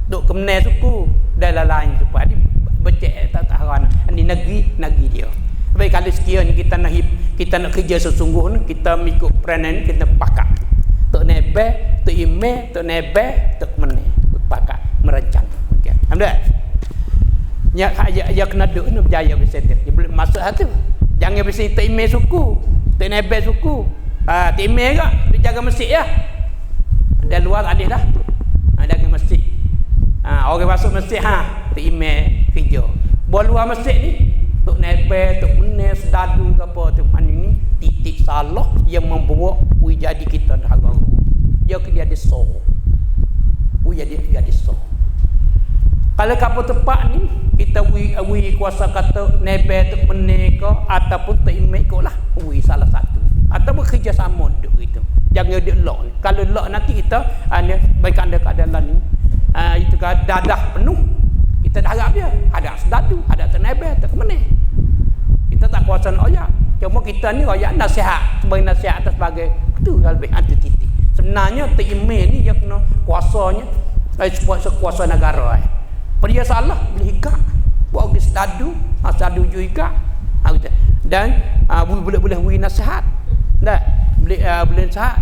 Speaker 3: Duk kemene suku dan lain supaya becek tak haran. Ini negeri dia. Baik, kalau sekiranya kita nak kerja sesungguhnya, kita mengikut peranan, kita pakat. Tok nebek, tok ime, tok nebek, tok mene, pakat merancang. Okey. Alhamdulillah. Ya kena duk ni berjaya bersih dia. Dia boleh masuk hatu. Jangan bersih tok ime suku, tok nebek suku. Tok ime ke dia jaga masjid ya. Ada luar alih dah. Ada ke masjid. Orang masuk masjid tok ime kerja. Buat luar masjid ni tok nebel, tok menes, sedadu ke apa tu, ni titik salah yang membawa jadi kita negara. Dia ada so. Jadi so. Kalau kapal tepat ni kita kuasa kata nebel, tok menes ke ataupun tok imek ke lah. Salah satu. Atau bekerjasama duk itu. Jangan dia lock ni. Kalau lock nanti kita baik anda keadaan ni. Itu kan dadah penuh. Kita dah harap dia. Ada sedadu, ada tenebel, tak ke mana. Kita tak kuasa nak royak. Cuma kita ni royak nasihat. Sebagai nasihat atas sebagai itu lebih anti titik. Sebenarnya email ni yang kena kuasanya kuasa negara. Dia salah boleh ikat. Buat orang sedadu, sedadu ju ikat. Dan boleh beri nasihat. Dah boleh nasihat.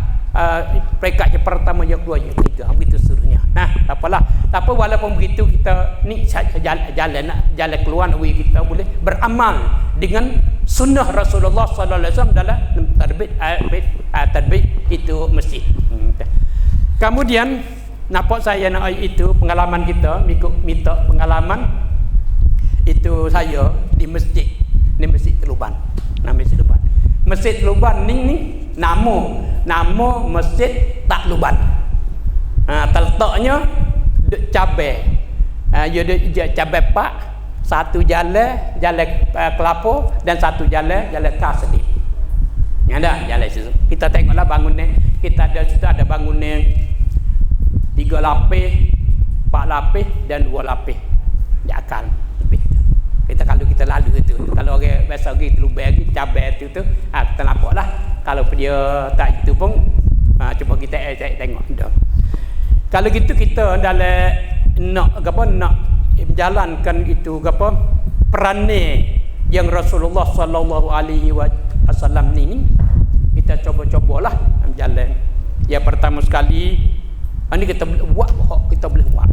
Speaker 3: Peringkat yang pertama, yang kedua, yang ketiga, begitu seterusnya. Nah, tak apalah. Tak apa, walaupun begitu kita ni jalan keluar kita boleh beramal dengan sunnah Rasulullah sallallahu alaihi wasallam dalam tadbir itu masjid. Kemudian nampak saya nak itu pengalaman kita, minta pengalaman itu saya di masjid Keluban. Masjid Keluban ni nama masjid Takluban. Terletaknya duk cabai. Dia cabai pak, satu jalan kelapa dan satu jalan Kasedi. Ada jalan situ. Kita tengoklah bangunan. Kita ada bangunan 3 lapis, 4 lapis dan 2 lapis. Dia akan lebih. Kalau kita lalu itu, kalau orang biasa pergi Telubang lagi cabai itu kita nampaklah. Kalau dia tak itu pun cuba kita tengok dah. Kalau gitu kita dalam nak menjalankan itu perannya yang Rasulullah sallallahu alaihi wasallam ni kita cuba-cubalah menjalan. Ya pertama sekali ini kita boleh buat, kita boleh buat.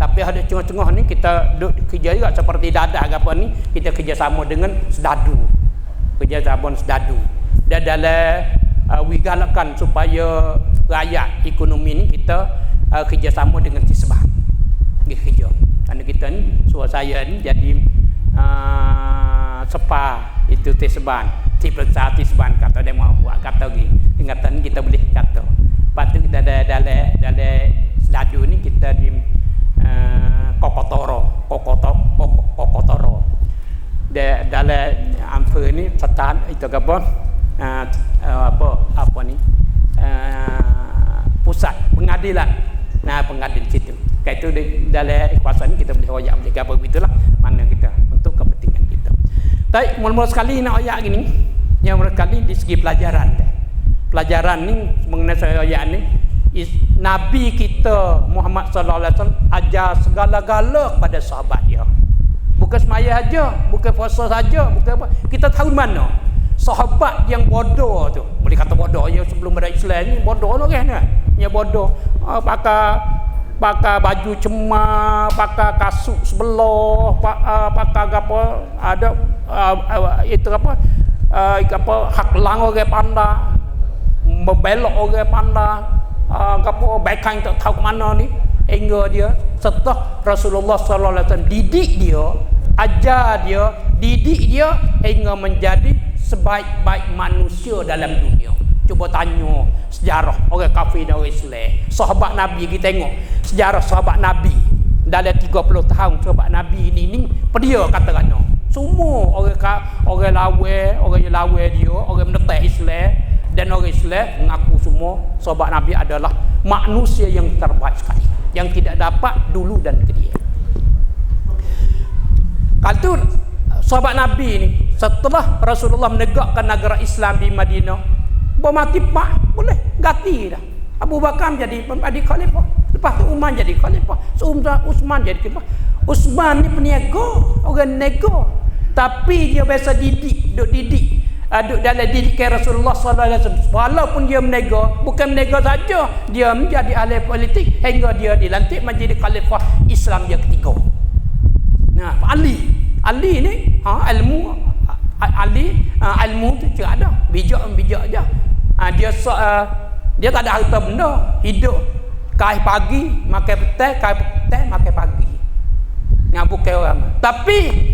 Speaker 3: Tapi ada tengah-tengah ni kita duk kerja juga seperti dadah ni, kita kerjasama dengan sedadu. Kerjasama sedadu. Dan dalam wigalakan supaya rakyat ekonomi ni kita kerjasama dengan Tisbah. Kerja. Kerana kita ni suara saya ni jadi sepa itu Tisbah. Tisbah kata dia mau buat kata lagi. Ingatan ni kita boleh kata. Lepas tu kita dalam sedadu ni kita di Kokotoro. Dalam amper ni setan itu pusat pengadilan. Pengadilan situ. Kayak itu dalam kuasa ni kita boleh royak boleh apa begitulah mana kita untuk kepentingan kita. Tapi mula-mula sekali nak royak gini, yang mula sekali di segi pelajaran. Pelajaran ni mengenai royak ni Nabi kita Muhammad sallallahu alaihi wasallam ajar segala-gala kepada sahabat dia. Bukan semaya saja, bukan puasa saja, bukan apa. Kita tahu mana sahabat yang bodoh tu. Boleh kata bodoh ya sebelum ada Islam ni bodoh lah kan. Ya bodoh. Pakai baju cemak, pakai kasut sebelah, pakai apa ada itu apa hak lang orang pandai, membelok orang pandai. Baikkan tak tahu ke mana ni hingga dia setelah Rasulullah sallallahu alaihi wasallam didik dia, ajar dia, didik dia hingga menjadi sebaik-baik manusia dalam dunia. Cuba tanya sejarah orang kafir dan orang Islam, sahabat Nabi. Kita tengok sejarah sahabat Nabi dalam 30 tahun sahabat Nabi ni dia kata-kata semua orang lawan dia, orang menentang Islam. Dan orang Islam mengaku semua sahabat Nabi adalah manusia yang terbaik sekali, yang tidak dapat dulu dan kemudian. Kalau sahabat Nabi ni setelah Rasulullah menegakkan negara Islam di Madinah, bermati pak boleh ganti dah. Abu Bakar jadi khalifah, lepas tu Umar jadi khalifah, Utsman jadi khalifah. Utsman ni peniaga, orang nego, tapi dia biasa didik dalam didikan Rasulullah sallallahu alaihi wasallam. Walaupun dia menega, bukan menega saja, dia menjadi ahli politik hingga dia dilantik menjadi khalifah Islam yang ketiga. Ali ni ilmu tu cakap ada, bijak aja. Dia tak ada harta benda, hidup kai pagi makan petang, kai petang makan pagi. Bukan orang. Tapi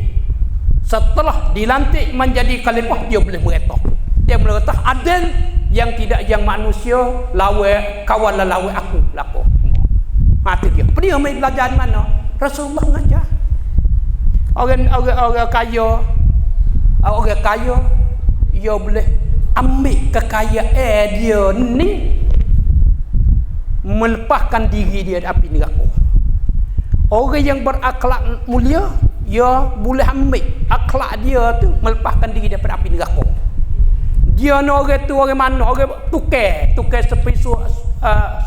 Speaker 3: setelah dilantik menjadi khalifah, dia boleh merintah. Dia boleh merintah adil, yang tidak yang manusia kawan lawan aku laku. Itu dia. Dia main belajar mana? Rasulullah mengajar. Orang kaya, dia boleh ambil kekayaan dia ni, melepaskan diri dia dari api neraka. Orang yang berakhlak mulia, dia boleh ambil akhlak dia tu melepaskan diri daripada api neraka. Dia ni orang tu orang mana? Orang tukar seperti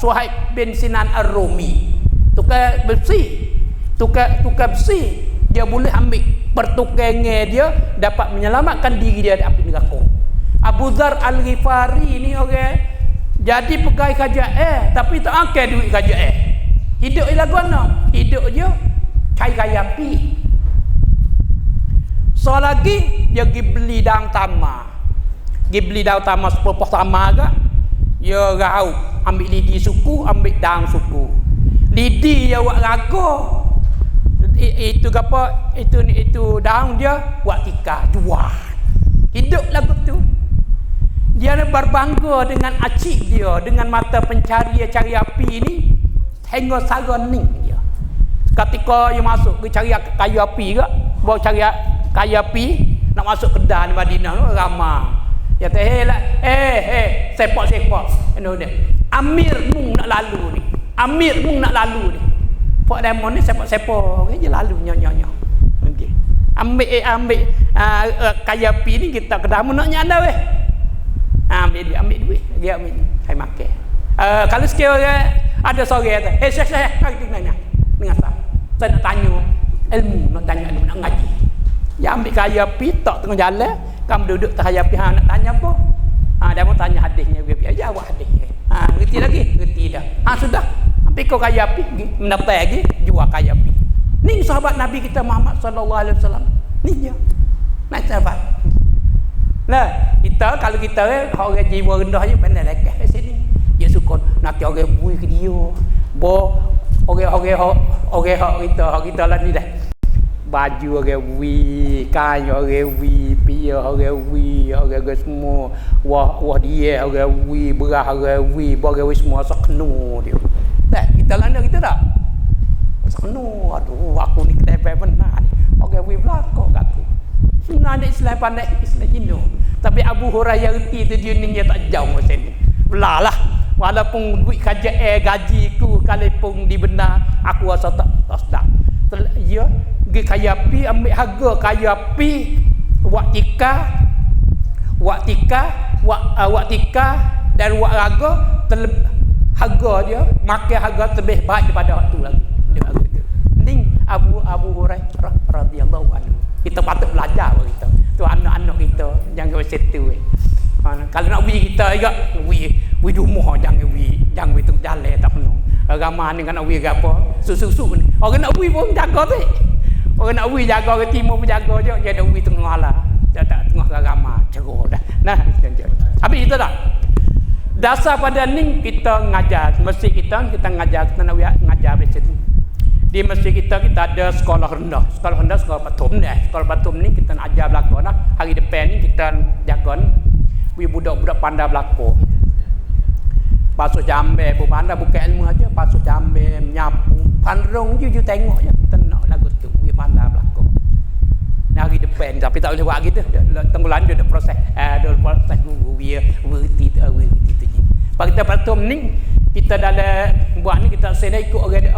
Speaker 3: Suhaib bin Sinan Ar-Rumi. Tukar besi. Dia boleh ambil pertukarannya, dia dapat menyelamatkan diri dia dari api neraka. Abu Dzar Al-Ghifari ni orang jadi pegawai kerajaan tapi tak angkat duit kerajaan. Hidup dia lagu mana? Hidup dia cari kaya api. So lagi dia pergi beli daun tamar. Pergi beli daun tamar 10 tamar ke? Dia raup, ambil lidi suku, ambil daun suku. Lidi dia buat raga. Itu apa? Itu daun dia buat tikar, jual. Hidup lagu tu. Dia berbangga dengan acik dia, dengan mata pencari cari api ni hingga sara ning dia. Ketika dia masuk ke cari kayu api ke, bawa cari kayu api nak masuk kedai di Madinah tu ramai. Dia kata, sepak. Dia. Amir mung nak lalu ni. Pak demon ni sepak. Dia lalu nyonya. Okey. Ambil kayu api ni kita kedai nak nyanda weh. Ambil duit. Dia ambil. Saya makan. Kalau sekiranya ada seorang kata, saya nanya. Dengar tak? Saya nak tanya ilmu, nak ngaji. Ya ambil kaya api tak tengah jalan, kamu duduk tak kaya api nak tanya apa? Dia mau tanya hadisnya, biar jawab hadisnya. Ngerti lagi? Ngerti dah. Sudah. Ambil kau kaya api, mendapat lagi jual kaya api. Ni sahabat Nabi kita Muhammad sallallahu alaihi wasallam. Ni dia. Nak sahabat. Nah, kita kalau kita orang jiwa rendah je pandai lekeh kat sini. Dia suka nak orang bui ke dia. Orang kita lah ni dah. Baju orang bui, kain orang bui, pia orang bui, orang semua. Wah dia orang bui, berah orang bui, orang semua sakno dia. Dah, kita landa kita tak? Sakno, aduh aku ni ketepek benar ni. Orang bui belakang kat aku. Sebenarnya Islam pandai Islam Hindu. Tapi Abu Hurairah reti tu dia ni dia tak jauh macam ni. Belah lah. Walaupun duit KJL gaji ku kalipun dibenar, aku rasa tak sedap. Ya, pergi kaya api, ambil harga kaya api, buat tika dan buat harga harga dia makan harga lebih baik daripada waktu lagi. Dia harga tu. Ini Abu Hurairah radhiyallahu anhu. Kita patut belajar kita. Tu anak-anak kita jangan macam tu. Kalau nak pergi kita juga pergi rumah jangan pergi tengok jalan tak penuh. Ramai ni kan nak pergi apa? Susu ni. Orang nak pergi pun jaga tu. Orang nak pergi jaga ke timur pun jaga je. Dia ada pergi tengah lah. Dia tak tengah ramai. Ceruk dah. Nah, habis itu tak? Dasar pada ni kita ngajar. Masjid kita ngajar. Kita nak ngajar macam tu. Di masjid kita ada sekolah rendah. Sekolah rendah, sekolah patum ni. Sekolah patum ni kita nak ajar belakang lah. Hari depan ni kita jaga ni. Budak-budak pandai belakang. Basuh jambe pun pandai, bukan ilmu aja. Basuh jambe, menyapu. Pandrong je tengok je. Kita nak lagu tu. Dia pandai belakang. Hari depan. Tapi tak boleh buat gitu. Tenggulan dia ada proses. Ada proses guru. Dia werti tu je. Pada kita patum ni, kita dalam buat ni kita sena ikut orang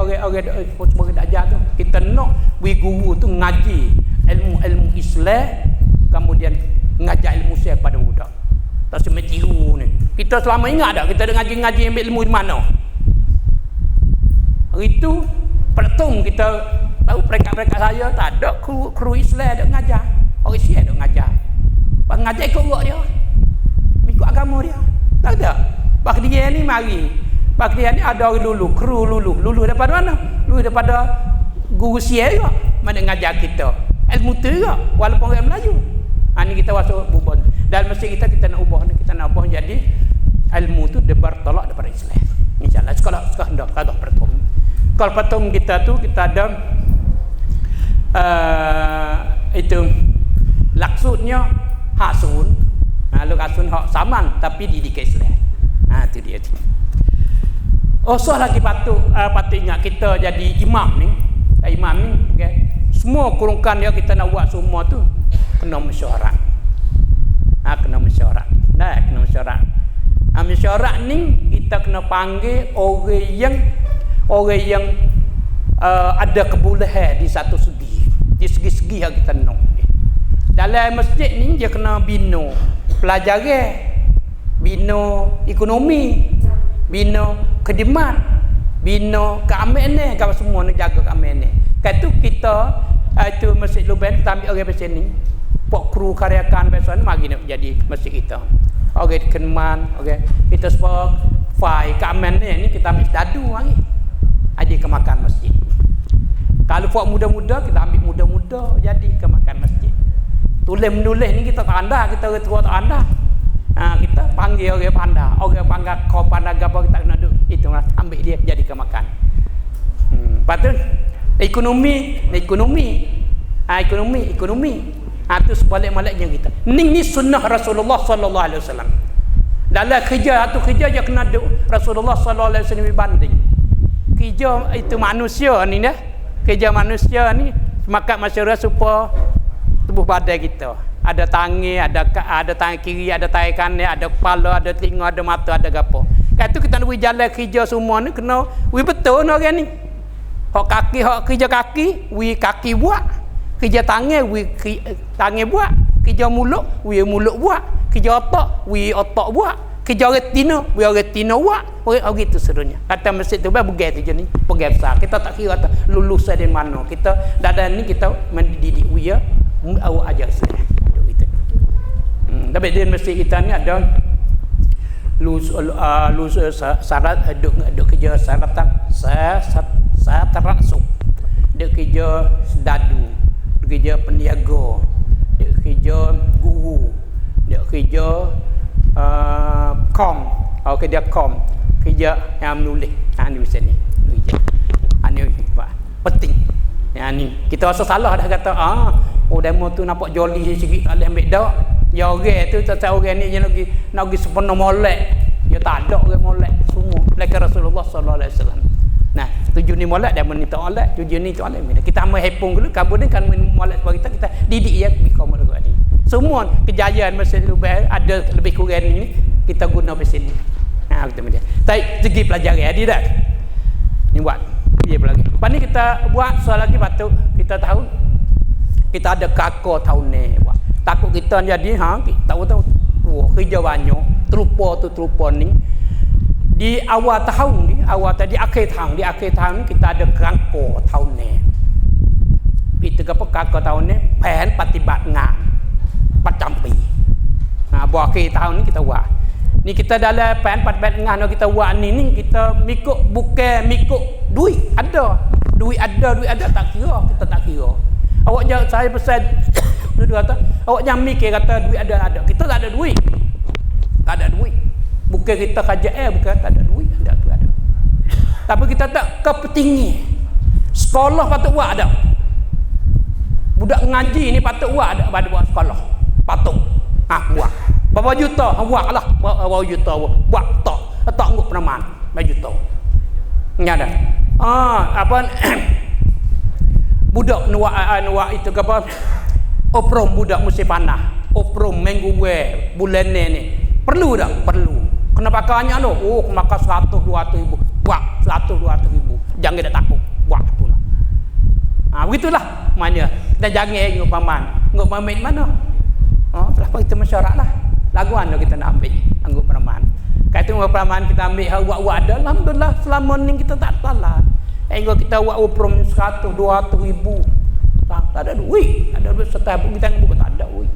Speaker 3: semua kita ajar tu. Kita nak bagi guru tu ngaji ilmu Islam, kemudian ngajar ilmu Islam pada budak. Tak semua tiru ni. Kita selama ingat tak kita ada ngaji ambil ilmu di mana? Hari tu pertum kita tahu peringkat saya tak ada kru Islam ada ngajar. Orang Islam ada ngajar. Pak ngajar ikut buat dia. Ikut agama dia. Tak ada. Pak dia ni mari. Pak dia ni ada orang kru lulu daripada mana? Lulu daripada guru Sia juga. Mana ngajar kita. Ilmu tu juga walaupun orang Melayu. Ni kita masuk ubah. Dalam masjid kita nak ubah ni, kita nak ubah jadi ilmu tu dia bertolak daripada Islam. Insyaallah sekolah hendak kata pertum. Kalau pertum kita tu kita ada itu laksudnya hasun. Hasun hak saman tapi didik Islam. Tu dia tu. So lagi patut ingat kita jadi imam ni. Imam ni okay. Semua kurungkan dia kita nak buat semua tu kena mesyuarat. Kena mesyuarat. Kena mesyuarat. Mesyuarat ni kita kena panggil orang yang ada kebolehan di satu segi. Di segi-segi yang kita nak. Dalam masjid ni dia kena bina pelajaran, bina ekonomi, bina khidmat, bina keamanan, kalau semua nak jaga keamanan. Kata kita itu masjid Luban kita ambil orang macam ni. Pok kru karyakan biasa ni mari nak jadi masjid kita. Orang keman, kita sebab fai keamanan ni kita ambil dadu mari. Ada kemakan masjid. Kalau pok muda-muda kita ambil muda-muda jadi kemakan masjid. Tulis-menulis ni kita tak anda, kita tua tak anda. Kita panggil orang pandai. Orang panggil kau pandai apa kita kena duduk. Itu ambil dia jadi kemakan. Patut ekonomi. Itu sebalik-baliknya kita. Ni sunnah Rasulullah sallallahu alaihi wasallam. Dalam kerja je kena duduk Rasulullah sallallahu alaihi wasallam banding. Kerja itu manusia ni dah. Kerja manusia ni semakat masyarakat supaya tubuh badan kita. Ada tangan, ada tangan kiri, ada tangan kanan, ada kepala, ada telinga, ada mata, ada gapo. Kat tu kita nak jalan kerja semua ni kena betul orang ni. Hak kerja kaki, kaki buat. Kerja tangan, tangan buat. Kerja mulut, mulut buat. Kerja otak, otak buat. kerja retina, biar retina buat, orang itu serunya. Kata masjid tu bukan tu je ni, pergi besar. Kita tak kira tak lulus dari mana. Kita dadan ni kita mendidik dia, awak ajar saya. Gitu. Tapi di masjid kita ni ada lulus syarat duk kerja syarat teraksub. Duk kerja sedadu, duk kerja peniaga, duk kerja guru, duk kerja kom, kerja kom, kerja yang menulis. Ni macam ni. Ni penting. Yang ni kita rasa salah dah kata demo tu nampak joli sikit tak boleh ambil dak. Ya orang tu tak orang ni nak pergi sepenuh molek. Ya tak ada orang molek semua. Like Rasulullah sallallahu alaihi wasallam. Nah, tujuh ni molek dia minta molek, tujuh ni tu molek. Kita ambil hepung dulu, kabur ni kan molek sebab kita didik dia become molek ni. Semua kejayaan Masjid Lubai ada lebih kurang ni kita guna di sini. Kita media. Tapi segi pelajari ada tak? Ni buat dia lagi. Lepas ni kita buat soal lagi patut kita tahu kita ada kakak tahun ni buat. Takut kita jadi tahu kerja banyak, terlupa ni. Di awal tahun ni, di akhir tahun ni kita ada kerangka tahun ni. Kita kakak tahun ni pen patibat ngan. Pacampi. Buat akhir tahun ni kita buat. Ni kita dalam pen patibat ngan kita buat ni kita bukan mikuk duit ada. Duit ada tak kira, kita tak kira. Awak jawab saya pesan dia kata, awak jangan mikir kata duit ada. Kita tak ada duit. Tak ada duit. Bukan kita kerja bukan tak ada duit, ada. Tapi kita tak kepentingi. Sekolah patut buat ada. Budak ngaji ni patut buat ada pada buat sekolah. Patut. Buat. Berapa juta? Buatlah. Berapa juta buat tak nguk penaman. Berapa juta. Ni ada. Apa budak nuak itu apa? Oprom budak musim panah. Oprom minggu bulan ni. Perlu tak? Perlu. Kena pakainya tu. Makan 100-200 ribu. Buat 100-200 ribu. Jangan dia takut. Buat tu lah. Begitulah. Maknanya. Kita jangan nguk paman. Nguk paman mana? Kenapa kita masyarakat lah. Lagu mana kita nak ambil. Nguk paman. Kata nguk paman kita ambil. Buat ada. Alhamdulillah. Selama ni kita tak salah. Kalau kita buat oprom 100-200 ribu. Tak ada duit. Ada duit setabung kita bukan tak ada duit.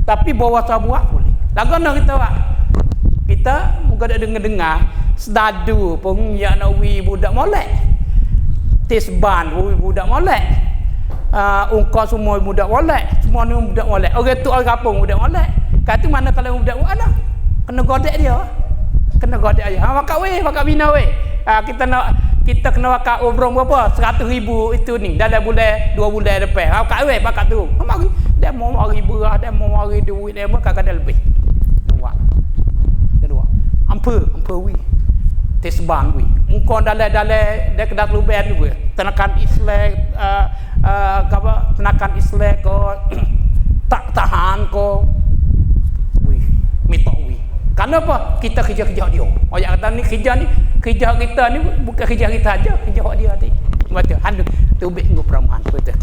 Speaker 3: Tapi bawa saya buat boleh. Lagu mana kita buat? Kita muka ada dengar-dengar sedadu pun ya nawi budak molek. Tisban budak molek. Ungkau semua budak molek. Semua ni budak molek. Orang tu orang kampung budak molek. Kata mana kalau budak buat ana? Kena godek dia. Kena godek aja. Makan bina weh. Kita kena wakak obrom berapa? 100 ribu itu ni. Dalam bulan 2 bulan depan. Wakak tu. Mari. Dia mau mari berah, dia mau mari duit dia kadang-kadang lebih. Kedua. Ampun wi. Tisban wi. Engkau dalam dia kedak luben tu. Tenakan Islam tenakan Islam ko tak tahan ko. Wi. Mitok wi. Kenapa? Kita kerja-kerja dia. Orang kata ni kerja kita ni bukan kerja kita aja, kerja dia tadi. Betul. Handu tubik nguk peramahan betul.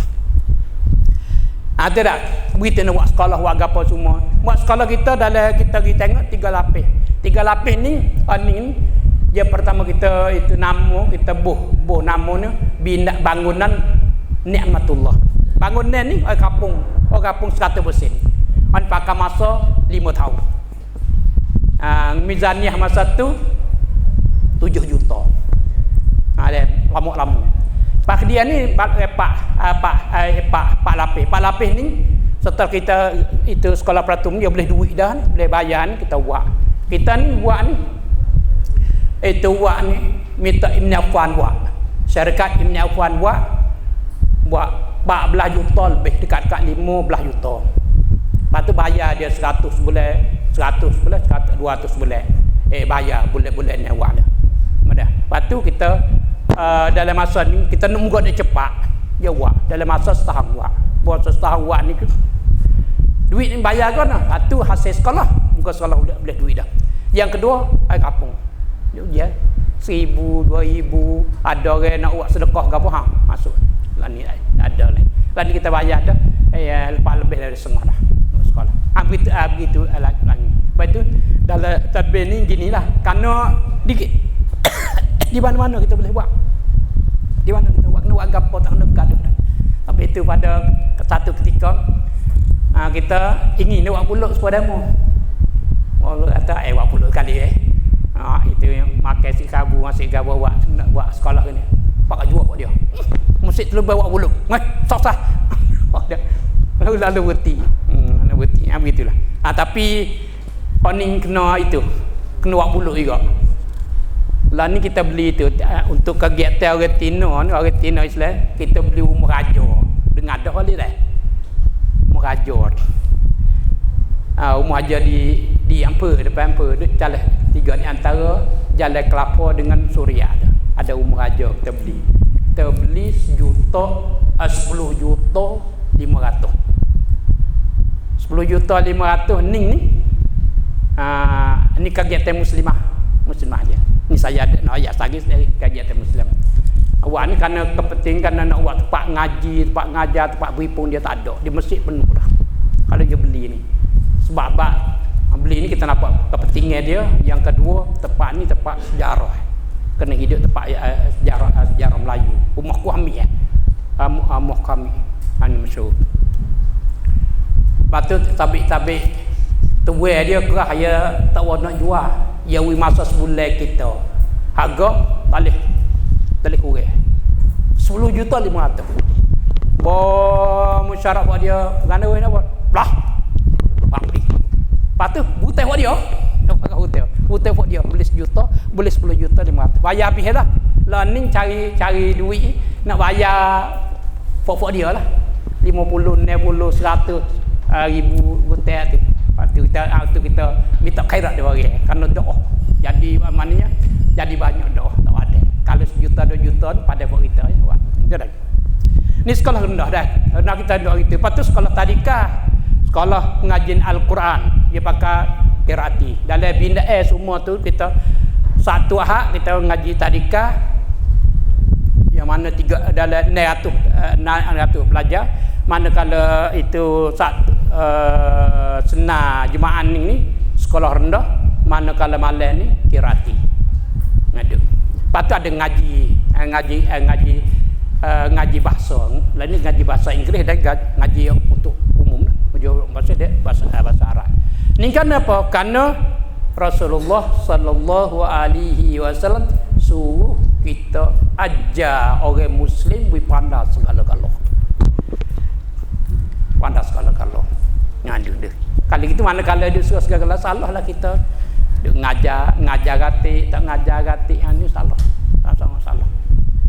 Speaker 3: Ada tak? Kita nak buat sekolah buat apa semua. Buat sekolah kita dalam kita tengok 3 lapis. 3 lapis ni dia pertama kita itu nama kita buh namanya bina bangunan Nikmatullah. Bangunan ni orang kampung 100%. Orang pakai masa 5 tahun. Mizaniah masa tu 7 juta. Lama-lama. Pak dia ni pak lapis ni setelah kita itu sekolah pratum dia boleh duit dah ni, boleh bayar ni kita buat. Kita ni buat ni itu buat ni minta Ibn Affan buat. Syarikat Ibn Affan buat 14 juta lebih dekat-dekat 15 juta. Lepas tu bayar dia 100 bulan, 200 bulan. Bayar bulan-bulan ni buat dia. Mudah. Lepas tu kita dalam masa ni kita nak muka dia cepat dia buat dalam masa setahun buat setahun buat ni duit ni bayar kan satu hasil sekolah muka sekolah boleh duit dah. Yang kedua air kapung dia 1,000 2,000 ada orang nak buat sedekah ke apa masuk lah ni ada lah ni kita bayar dah lepas lebih dari setengah dah sekolah. begitu lagi. Lepas tu dalam tadbir ni ginilah, kerana di mana-mana kita boleh buat. Di mana kita buat, nak buat gapo tak kena gaduh dah. Habis itu pada satu ketika kita ingin nak buat pulut supaya demo. Walau kata buat pulut kali itu yang makan si kabu buat nak buat sekolah ni. Pak jual buat dia. Mesti terlebih buat pulut. Susah. Lalu berhenti. Begitulah. Tapi orang kena itu. Kena buat pulut juga. Lah ni kita beli itu untuk kegiatan orang Tino Islam, kita beli umur raja. Dengar dah boleh dah. Umur raja. Umur raja di Ampere, depan Ampere, jalan tiga di antara Jalan Kelapa dengan Suria tu. Ada umur raja kita beli. Kita beli 10 juta 500. 10 juta 500 ni ni kegiatan muslimah je. Ni saya ada nak ayat lagi dari kegiatan muslim. Awak ni kerana kepentingan, kerana nak buat tempat ngaji, tempat ngajar, tempat berhimpun dia tak ada. Di masjid penuh dah. Kalau dia beli ni. Sebab beli ni kita nampak kepentingan dia. Yang kedua, tempat ni tempat sejarah. Kena hidup tempat sejarah Melayu. Rumah kami rumah kami. Ini masyhur. Patut tabik-tabik tuai dia kerah ya tak nak jual. Ya masa sebulan kita. Harga tak kurang. 10 juta 500. Musyarat buat dia ganda weh apa? Belah. Bangdi. Patut butai buat dia. Nak pakai hotel. Hotel buat dia beli 1 juta, beli 10 juta 500. Bayar habis lah. Learning cari duit nak bayar pokok dia lah. 50, 60, 100 ribu hotel tu. Waktu kita minta khairat dia orang kerana doa. Jadi maknanya jadi banyak doa tak ada. Kalau 1 juta 2 juta pada buat kita ya. Itu dah. Ni sekolah rendah dah. Nak kita doa itu. Lepas tu sekolah tadika, sekolah pengajian Al-Quran. Dia pakai qiraati. Dalam bina semua tu kita satu ahad kita ngaji tadika. Yang mana dalam 600 pelajar. Manakala itu senar jemaah ni sekolah rendah, manakala malam ni qiraati. Ngadu. Patut ada ngaji bahasa. Lain ni ngaji bahasa Inggeris dan ngaji untuk umum lah. Bahasa Arab. Ni kan apa? Karena Rasulullah sallallahu alaihi wasallam suruh kita ajar orang muslim pandai segala-gala. Pandai segala-gala. Ngadu dia. Kali itu mana-kala dia suruh segala-gala salah lah kita. Dia ngajar gatik, tak ngajar gatik ni salah. Salah.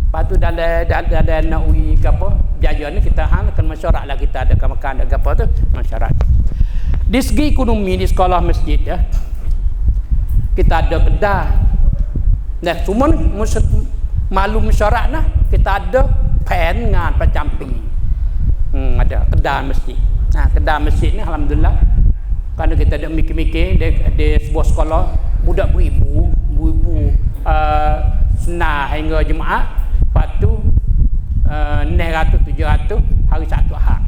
Speaker 3: Lepas tu dalam nak uji ke apa, jajan ni kita akan masyarakat lah kita ada makan ada apa tu, masyarakat. Di segi ekonomi di sekolah masjid ya. Kita ada kedai. Nah, cuma malu masyarakat nah, kita ada pen dengan pencamping. Ada kedai masjid. Nah, kedai masjid ni alhamdulillah kerana kita ada mikir-mikir di sebuah sekolah budak beribu senar hingga jemaah. Lepas tu 600 700 hari satu ahad.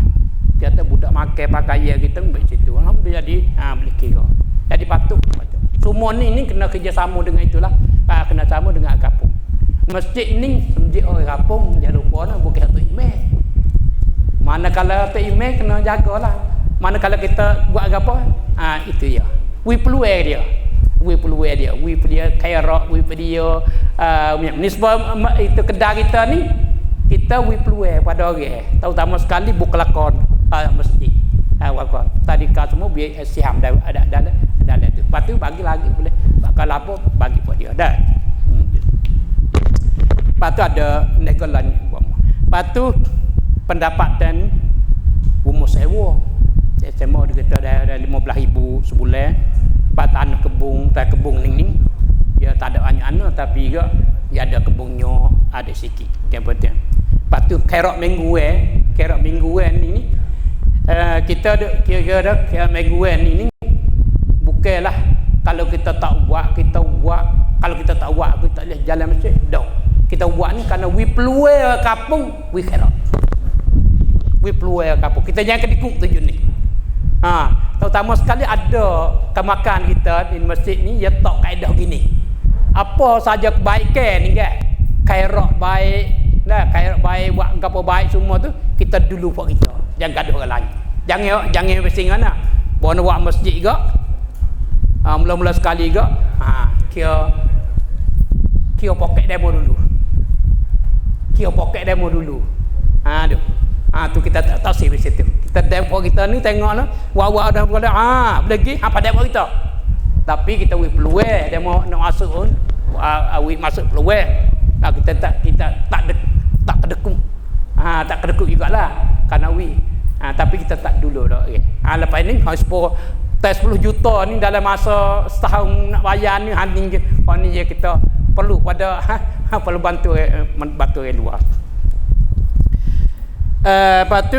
Speaker 3: Kita budak makan pakaian kita ambil situ. Alhamdulillah jadi boleh kira. Jadi patut. Semua ni kena kerjasama dengan itulah. Kena sama dengan kampung. Masjid ni masjid orang kampung jangan lupa lah bukan satu imam. Manakala satu imam kena jagalah. Manakala kita buat apa? Itu ya. We peluang dia. We kairak, we dia nisbah itu kedai kita ni kita we peluang pada orang. Terutama sekali bukelakon masjid. Wakon. Tadi kau semua biar siam ada tu. Lepas tu bagi lagi boleh. Kalau apa bagi pada dia dah. Lepas tu ada negolan. Lepas tu pendapatan rumah sewa. Sewa dia kata ada 15,000 sebulan. Lepas tanah kebun ni. Dia tak ada banyak tapi juga dia ada kebunnya ada sikit. Yang penting. Lepas tu kerok mingguan ni kita ada kira mingguan ni bukanlah kalau kita tak buat kalau kita tak buat kita boleh jalan masjid dah. Kita buat ni kerana we peluang kampung we kerok. We peluang kampung. Kita jangan kedikuk tujuan ni. Terutama sekali ada kemakan kita di masjid ni dia tak kaedah gini. Apa saja kebaikan ni kan? Khairat baik, khairat baik buat apa baik semua tu kita dulu buat kita. Jangan gaduh orang lain. Jangan bising anak. Bona buat masjid juga. Mula-mula sekali juga. Kira poket demo dulu. Kira poket demo dulu. Tu kita tak tahu sih di situ. Kita demo kita ni tengoklah wah dah berada lagi apa demo kita. Tapi kita peluang demo nak masuk pun masuk peluang. Kita tak kedekut. Tak kedekut jugalah kerana tapi kita tak dulu dah. Lepas ni harus tes 10 juta ni dalam masa setahun nak bayar ni ni je kita perlu pada perlu bantu luar. Lepas tu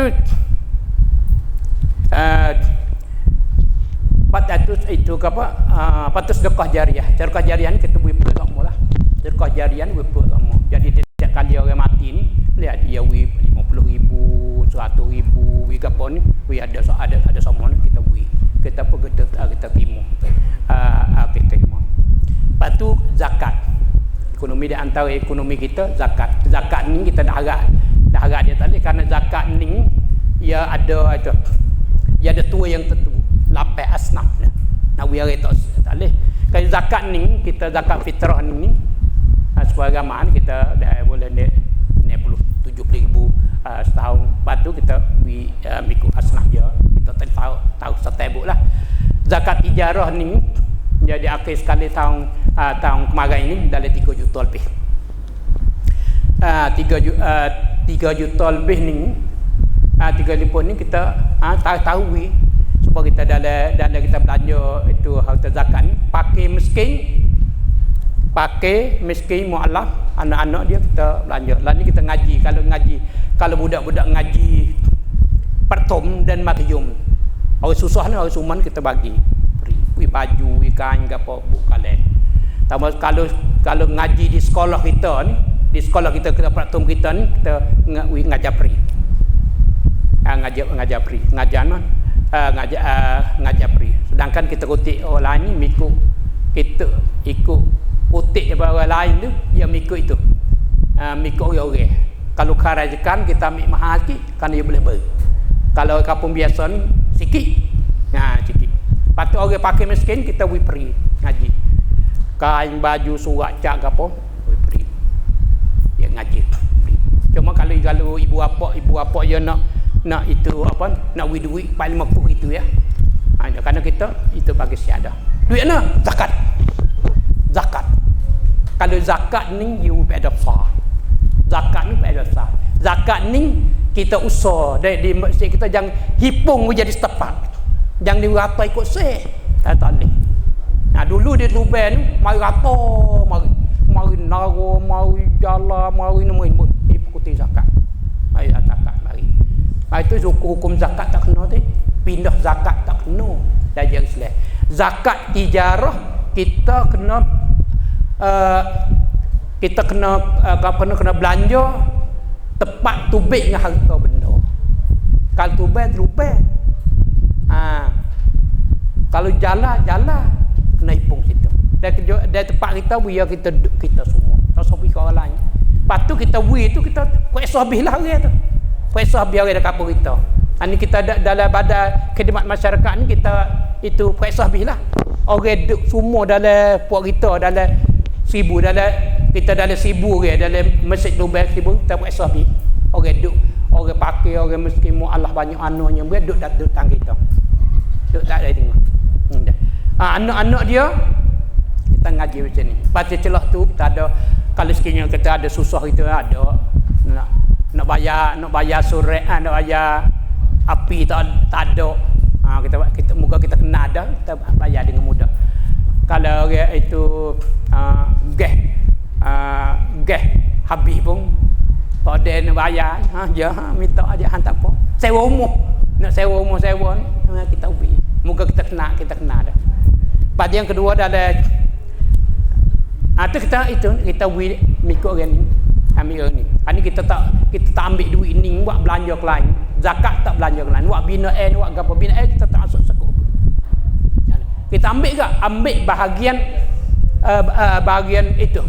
Speaker 3: itu apa? Patut sedekah jariah. Sedekah jariah ni kita beri perlu semua lah. Sedekah jariah ni beri perlu semua. Jadi setiap kali orang mati ni lihat dia beri 50,000, 100,000, beri apa ni, beri ada semua ni kita beri. Kita terima. Kita terima. Lepas tu zakat. Ekonomi di antara ekonomi kita zakat. Zakat ni kita dah harap dia tadi kerana zakat ni ia ada tua yang tentu. Lapai asnaf ni. Nak biar tak boleh. Kalau zakat ni kita zakat fitrah ni sebagai agama kita dah boleh 70,000 setahun. Lepas tu kita ikut asnaf je. Kita tahu setebuk lah. Zakat tijarah ni jadi akhir sekali tahun kemarin ni dalam 3 juta lebih. 3 juta lebih ni 3 ni kita tahu sebab kita dalam kita belanja itu harta zakat ni pakai miskin mualaf anak-anak dia kita belanja. Lah ni kita ngaji kalau budak-budak ngaji pertom dan makyum orang susah ni orang suman kita bagi baju kain apa buk kalen. Tambah kalau ngaji di sekolah kita ni kita pertom kita ni kita ngajar free. Ngajar free. Ngajar free. Sedangkan kita kutip orang lain ni ikut kutip daripada orang lain tu dia ikut itu. Ikut orang-orang. Kalau kerajaan kita ambil mahal sikit kan dia boleh beri. Kalau kampung biasa ni sikit. Sikit. Lepas tu orang pakai miskin kita beri free ngaji. Kain baju surat cak apa beri free. Dia ngaji free. Cuma kalau ibu apa dia nak itu apa nak beri duit 50 itu ya. Kerana kita itu bagi syahadah. Duit mana? Zakat. Kalau zakat ni you pada besar. Zakat ni pada besar. Zakat ni kita usah di masjid kita jangan hipung menjadi setepat. Jangan dirata ikut seh. Tak boleh. Dulu di Luban ni mari rata, mari naro, mari jala, mari ikuti zakat. Mari zakat mari. Itu hukum zakat tak kena tu. Pindah zakat tak kena. Dalam Islam. Zakat tijarah kita kena kena belanja tepat tubik dengan harta benda. Kalau tubik terubah. Kalau jalan kena hipung situ. Dan tempat kita biar kita semua. Tak usah beri ke orang lain. Lepas tu kita beri tu kita kuasa habis lah orang tu. Kuasa habis orang dekat kita. Ini kita dalam badan khidmat masyarakat ni kita itu kuasa habis lah. Orang duduk semua dalam puak kita dalam 1,000 kita dalam 1,000 orang dalam masjid Dubai 1,000 kita kuasa habis. Orang duduk, orang pakai, orang miskin mualaf banyak anaknya duduk tang kita. Duduk tak ada tengok. Anak-anak dia kita ngaji macam ni. Baca celah tu kita ada kalau sekiranya kita ada susah kita ada nak bayar surat, nak bayar api tak ada. Kita moga kita kena ada kita bayar dengan mudah. Kalau orang itu gas habis pun tak ada nak bayar, minta aja tak apa. Sewa rumah ni kita ubi. Moga kita kena ada. Pada yang kedua adalah kita ubi mikut orang ni. ambil ni. Ini kita tak ambil duit ni buat belanja ke lain. Zakat tak belanja ke lain. Buat bina buat apa bina kita tak masuk sekop. Kita ambil ke? Ambil bahagian itu.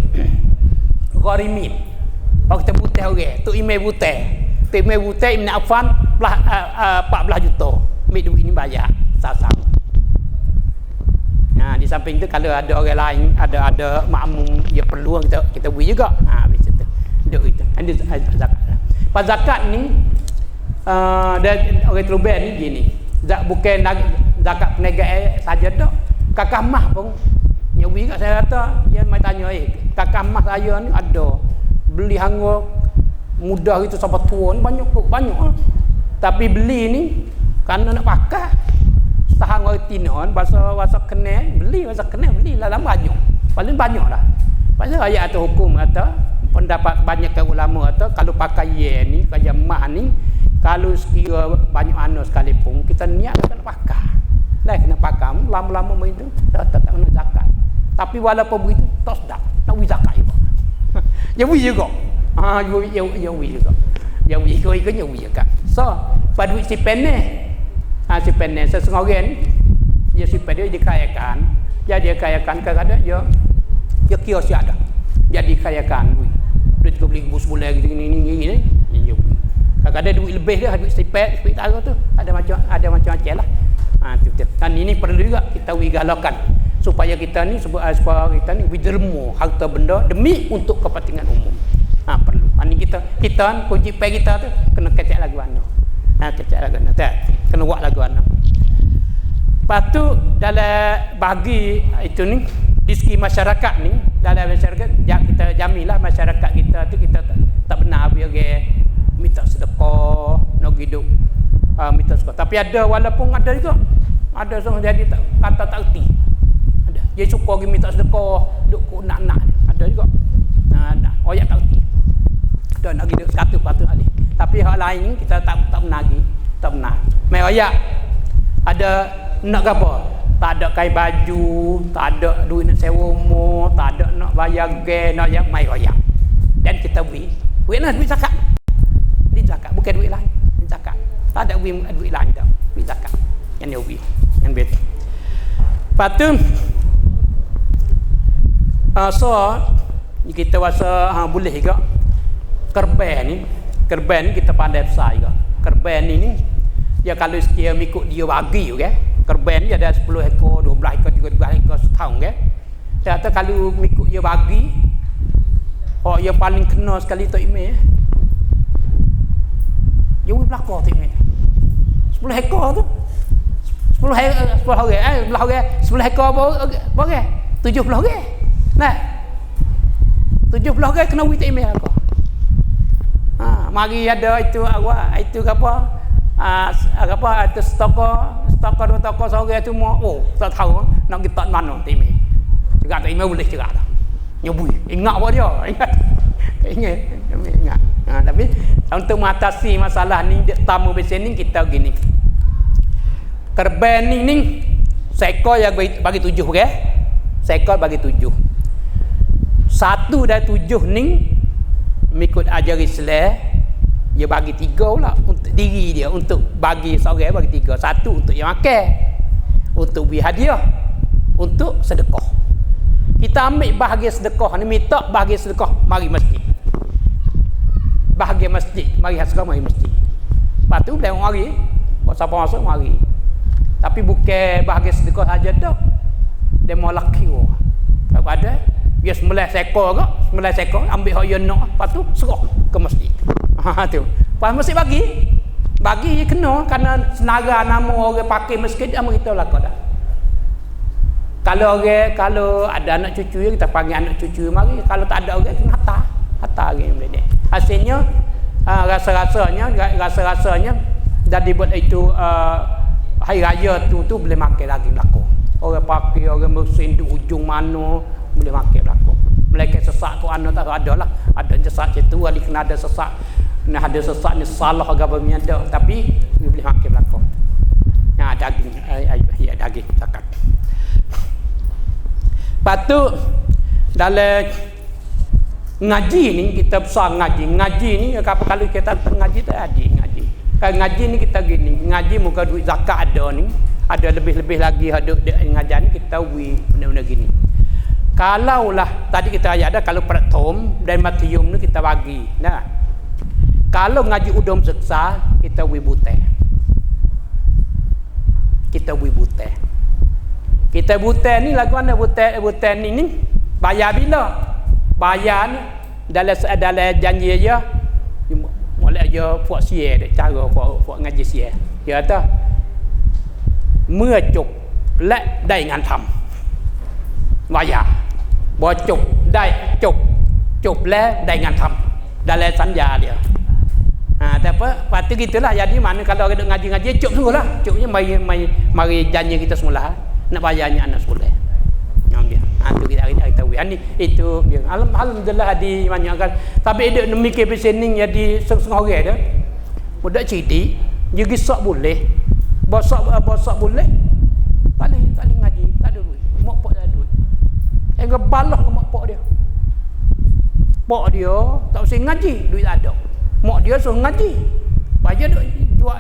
Speaker 3: Gharimin. Kalau kita butih orang, tu email butih. Tu email butih Ibn Affan 14 juta. Ambil duit ni bayar sasang. Nah, di samping tu kalau ada orang lain, ada makmum dia perlu kita beri juga. Habis tu. Duk itu. Ada zakat. Pas zakat ni dan orang terubek ni gini. Bukan zakat perniagaan saja dak. Kakak mah pun nyawi kat saya kata, dia mai tanya, kakak mah saya ni ada beli hangga mudah itu sampai tua ni banyak. Tapi beli ni kerana nak pakai sahang orang tinon bahasa kenal beli dalam banyak. Paling banyak dah. Pasal ayat atau hukum kata pendapat banyak ulama kata kalau pakai ni kerja mah ni kalau sekira banyak anak sekalipun kita niat kena pakai. Lah kena pakai lama-lama main tu tak kena zakat. Tapi walaupun begitu tak sedap nak beri zakat juga. Ya beri juga. Ya beri juga. Ya beri ikutnya beri zakat. So, pada duit si pendek. Si pendek seseorang dia si pendek dikayakan. Jadi dikayakan kadang-kadang dia kira si ada. Jadi dikayakan duit. Duit juga beli bus bulan gini. Kadang-kadang duit lebih dia duit sipet tara tu ada macam-macam lah. Tu. Dan ini perlu juga kita galakkan supaya kita ni supaya kita ni derma harta benda demi untuk kepentingan umum. Perlu. Ini kita kunci pay kita tu kena kecek lagu ana. Kecek lagu ana. Kena buat lagu ana. Lepas tu dalam bagi itu ni di segi masyarakat ni dalam masyarakat kita jaminlah masyarakat kita tu kita tak benar biar minta sedekah nak hidup minta sedekah. Tapi ada walaupun ada juga ada orang jadi kata tak erti. Ada. Dia suka pergi minta sedekah, duk nak ada juga. Nah, oyak tak erti. Ada nak hidup 100% alih. Tapi hal lain kita tak benar lagi, tak benar. Mai oyak ada nak apa? Tak ada kain baju, tak ada duit nak sewa rumah, tak ada nak bayar gas, nak yang mai oyak. Dan kita beri. Duit zakat. Ini zakat, bukan duit lain. Ini zakat. Tak ada duit lain dah. Duit zakat. Yang dia beri. Yang betul. Lepas tu, so, kita rasa boleh juga. Kerban ni kita pandai besar juga. Kerban ni, ya kalau sekiranya ikut dia bagi, okay? Kerban ni ada 10 ekor, 12 ekor, 13 ekor setahun, okay? Dia kata kalau ikut dia bagi, yang paling kena sekali Tok Imeh, dia boleh belakang Tok Imeh 10 ekor tu 10 ekor apa 70 orang nah 70 orang kena wit Imeh aku. Mari ada itu awak itu apa itu stokor 2 toko seorang tu mau tak tahu nak kita mana Tok Imeh juga Tok Imeh boleh juga dah nyobui ingat apa dia ingat tapi untuk mengatasi masalah ni tamu besen ni kita gini kerban ni seekor yang bagi 7 okay? Seekor bagi 7 1 dari 7 ni mengikut ajar Islam dia bagi 3 pula untuk diri dia untuk bagi seorang bagi 3 1 untuk yang makan untuk beri hadiah untuk sedekah kita ambil bahagian sedekah ni minta bahagian sedekah mari masjid bahagian masjid mari sedekah mari masjid lepas tu boleh mari siapa masuk mari tapi bukan bahagian sedekah saja dah dia mau laki kalau ada dia semulai sekor ambil hak yang nak lepas tu serah ke masjid tu pas masjid bagi kena kerana senaga nama orang pakai masjid dia beritahu lah kau dah kalau ada anak cucu kita panggil anak cucu mari kalau tak ada orang kena hantar hari ni hasilnya rasa-rasanya jadi buat itu hari raya tu boleh makan lagi belakang orang pakai orang bersin di ujung mana boleh makan belakang mereka sesak tu anak tak ada lah ada sesak situ ali kena ada sesak nak ada sesak ni salah agama ada tapi boleh makan belakang daging daging zakat. Lepas tu dalam Ngaji ni kita besar ngaji. Ngaji ni kalau kita ngaji tu ngaji. Kalau ngaji ni kita gini, ngaji muka duit zakat ada ni, ada lebih-lebih lagi ada ngajar ni kita benda-benda gini. Kalau lah tadi kita ayat ada kalau pratom dan matium ni kita bagi. Nah. Kalau ngaji udom seksa kita buteh. Kita buteh. Kita buteh ni lagu mana buteh ni bayar bila? Bayar ni dalam janji aja molek aja puak sia dak cara puak ngaji sia. Dia kata เมื่อจบและได้งานทำว่าอย่าบ่จบได้จบและได้งานทำdalamสัญญา dia. Tapi pasti gitulah jadi mana kalau ada ngaji-ngaji cuk semula. Cuknya mari janji kita semula nak bayarnya anak sekolah. Dia. Itu kita tahu. Itu dia. Alhamdulillah di banyak kan. Tapi ada mikir pesening jadi setengah orang dah. Budak cidik jadi sok boleh. Bosok boleh. Tak ngaji, tak ada duit. Mak pak tak ada duit. Hingga balah ke mak pak dia. Pak dia tak usah ngaji, duit tak ada. Mak dia suruh ngaji. Baca duk jual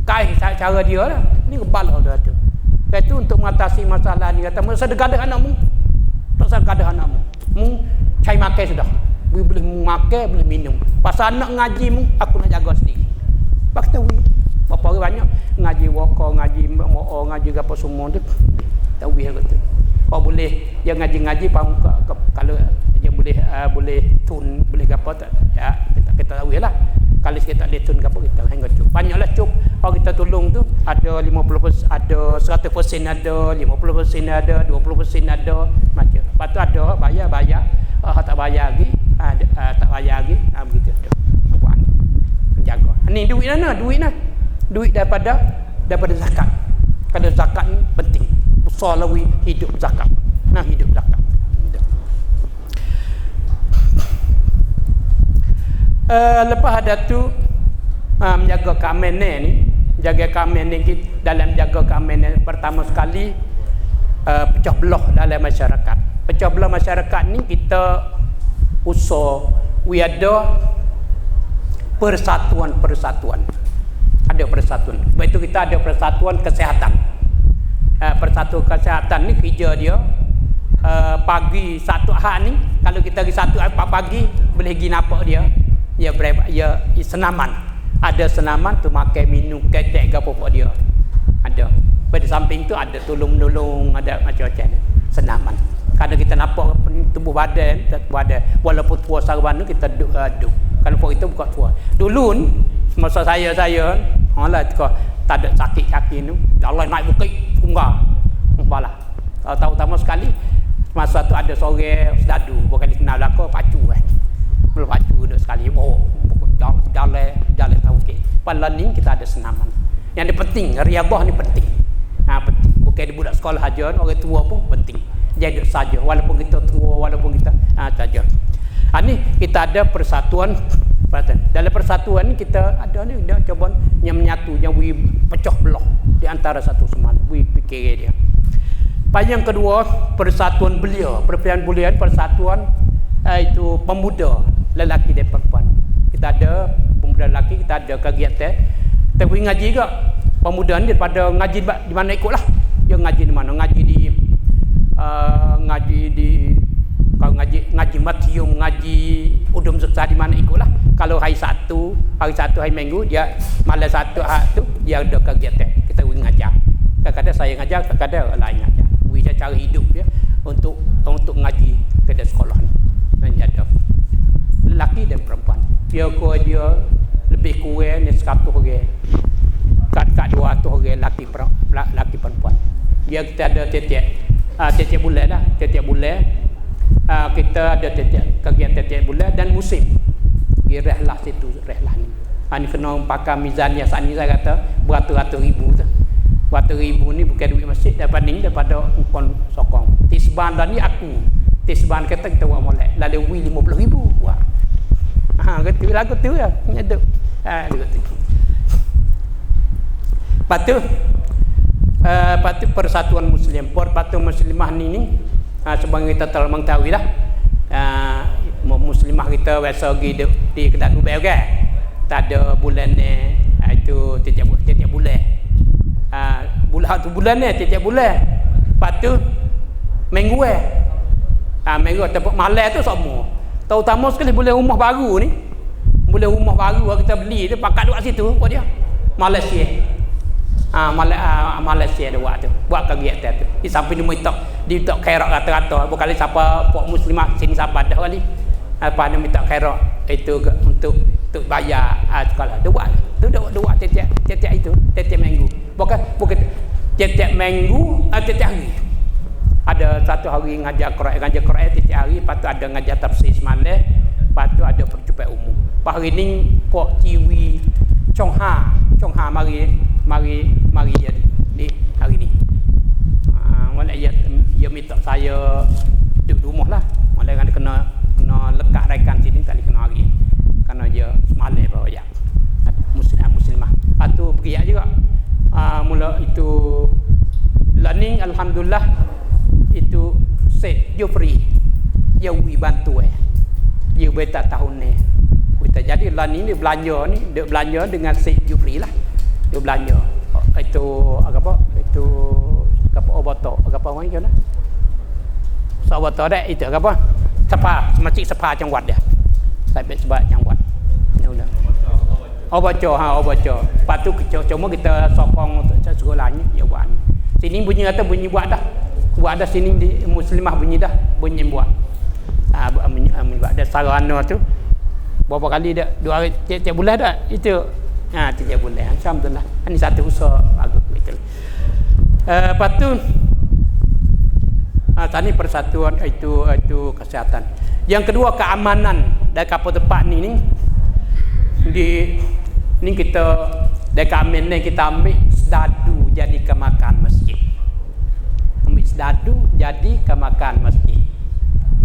Speaker 3: kai cara dia lah. Ni kebalah dia tu. Itu untuk mengatasi masalah ni kata sedekah dah anakmu. Tak sedekah dah anakmu. Mu cai makan sudah. Boleh makan, boleh minum. Pasal anak ngaji mu aku nak jaga sendiri. Pak tahu. Berapa orang banyak ngaji waka, ngaji moo, ngaji apa semua tu. Tahu dia kata. Kau boleh yang ngaji-ngaji kalau dia boleh tun, boleh apa tak ya kita tahu lah. Kalau kita tak boleh tun apa kita hang cuk. Banyaklah cuk. Kalau kita tolong tu ada 50%, ada 100% ada, 50% ada, 20% ada macam. Lepas tu ada bayar, tak bayar lagi, tak bayar lagi, begitu tu. Buat jaga. Ni duit mana? Duit daripada zakat. Kalau zakat ni penting. Besar lawi hidup zakat. Hidup zakat. Lepas ada tu menjaga keamanan ni. Jaga keamanan ni dalam jaga keamanan pertama sekali pecah belah dalam masyarakat. Pecah belah masyarakat ni kita usaha ada persatuan. Ada persatuan. Sebab itu kita ada persatuan kesihatan. Persatuan kesihatan ni kerja dia pagi satu hari ni kalau kita pergi satu hari pagi boleh pergi nampak dia senaman. Ada senaman tu makan minum ketek ke apa dia. Ada. Pada samping tu ada tolong-menolong, ada macam-macam senaman. Kadang kita nampak tubuh badan walaupun tua sarwan tu kita duduk. Kalau pun itu bukan tua. Dulu ni masa saya lah tak ada sakit-sakit tu Allah naik bukit kunggah umpalah tahu-tahu sekali masa tu ada seorang sedadu bukan dikenal aku pacu belum pacu dah sekali jalan tahu ke pada ni kita ada senaman yang penting riyadhah ni penting penting bukan di budak sekolah aja orang tua pun penting jadi saja walaupun kita tua walaupun kita saja ni kita ada persatuan. Dalam persatuan ni kita ada ni dia cuba yang menyatu yang pecah belah di antara satu sama lain fikir dia. Yang kedua persatuan belia, perpilihan bulian persatuan itu pemuda lelaki dan perempuan. Kita ada pemuda lelaki, kita ada kegiatan tapi ngaji juga. Pemuda ni daripada ngaji di mana ikutlah. Dia ngaji di mana? Ngaji di kalau ngaji matium, ngaji udum seksa di mana ikutlah. Kalau hari Sabtu, hari Minggu dia malam satu hari tu dia ada kegiatan. Kita ngajar. Kadang-kadang saya ngajar, kadang-kadang orang lain ngajar. Dia cara hidup dia untuk ngaji ke sekolah ni. Dan ada lelaki dan perempuan. Dia lebih kurang ni 100 orang. Kat 200 orang lelaki perempuan. Dia kita ada tiap bulan lah. Tiap bulan kita ada kegiatan tiap bulan dan musim. Rehlah situ rehlah ni. Ni kena pakai mizannya saat ni saya kata beratus-ratus ribu tu. Beratus ribu ni bukan duit masjid daripada ukon sokong. Tisban dah ni aku. Tisban kata kita buat molek. Lalu 50,000 buat. Gitu lagu tu ya. Nyeduk. Gitu. Patu persatuan muslim, persatuan muslimah ni sebagai kita telah mengetahui lah. muslimah kita biasa pergi di kedai Dubai kan. Tak ada bulan ni itu tiap bulan. Bulan ni tiap bulan. Lepas tu minggu minggu tempat malam tu semua. Terutama sekali bulan rumah baru ni. Bulan rumah baru kita beli tu pakat duduk situ kau dia. Malaysia. Malaysia ada buat tu. Buat kegiatan tu. Di samping dia minta kerak rata-rata. Bukan kali siapa puak muslimah sini siapa dah kali. Apa dia minta kerak itu untuk bayar sekolah. Dia buat. Tu buat tiap itu, tiap minggu. Bukan tiap minggu, tiap hari. Ada satu hari ngajar Quran tiap hari, lepas tu ada ngajar tafsir semalam, lepas tu ada perjumpaan umum. Hari ni puak TV Chongha mari jadi di hari ni. Mulai dia minta saya duduk rumah lah. Mulai kena lekat rekan sini tak boleh kena hari. Kerana dia semalam bawa ya. Muslimah. Lepas tu pergi juga. Mula itu learning alhamdulillah itu set you free. Dia bantu dia beta tahun ni. Kita jadi learning ni belanja dengan set you free lah. Dia belanja. Itu apa? Itu apa obato? Apa orang kata? Obato dah itu apa? Masjid Sepa จังหวัด dia. Sampai sebab จังหวัด ni udah. Obaco. Lepas tu cuma kita sokong sekolah ni dia buat. Sini bunyi buat dah. Buat dah sini di muslimah bunyi buat. Buat dah sarana tu. Berapa kali dah 2 hari tiap bulan dah itu. Tiap bulan. Alhamdulillah. Ini satu usaha bagus betul. Lepas tu tadi persatuan itu kesihatan. Yang kedua keamanan dari kapal tempat ni kita dari kami ni kita ambil sedadu jadi kemakan masjid. Ambil sedadu jadi kemakan masjid.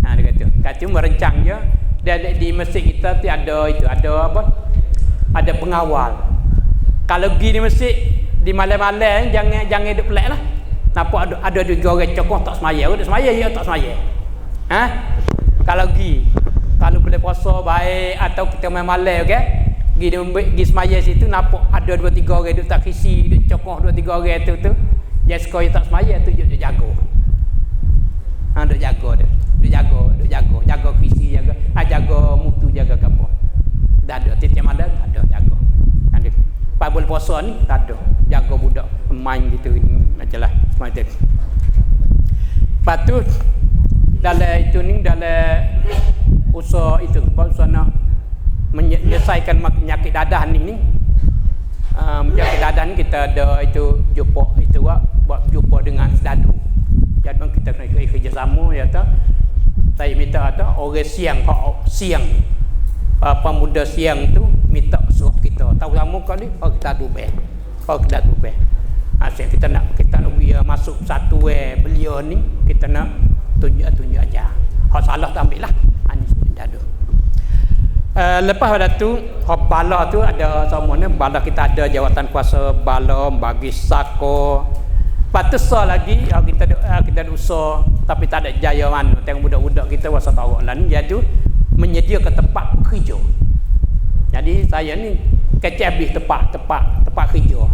Speaker 3: Dia kata merencang je dan di masjid kita tu ada apa? Ada pengawal. Kalau pergi di masjid di malam-malam jangan duduk pelik lah. Nampak ada 2 orang cokoh tak semaya, tak semaya. Kalau boleh puasa baik atau kita main malam okey. Pergi semaya situ nampak ada 2-3 orang duduk tak kisi, duduk cokoh 2-3 orang tu. Jangan sekolah tak semaya tu duduk jaga. Duduk jaga kisi, jaga mutu, jaga apa. Tak ada tiap malam ada jaga. Pas boleh puasa ni tak ada. Jaga budak main gitu macamlah macam tu. Lepas tu dalam usaha itu usaha nak menyelesaikan penyakit dadah ni. Penyakit dadah ni kita ada itu jumpa itu buat jumpa dengan sedadu. Jadi kita kena kerjasama ya tak. Saya minta orang siang pemuda siang tu minta suruh kita tahu lama kali kita Dubai. Asyik kita nak biar masuk satu beliau ni kita nak tunjuk aja. Hak salah tak ambil lah. Dah ada. Lepas pada tu hak bala tu ada semua ni bala kita ada jawatan kuasa bala bagi sako. Lepas tu lagi kita usaha tapi tak ada jaya mana. Tengok budak-budak kita wasa tahu lah ni iaitu menyediakan tempat kerja. Jadi saya ni kecek habis tempat kerja.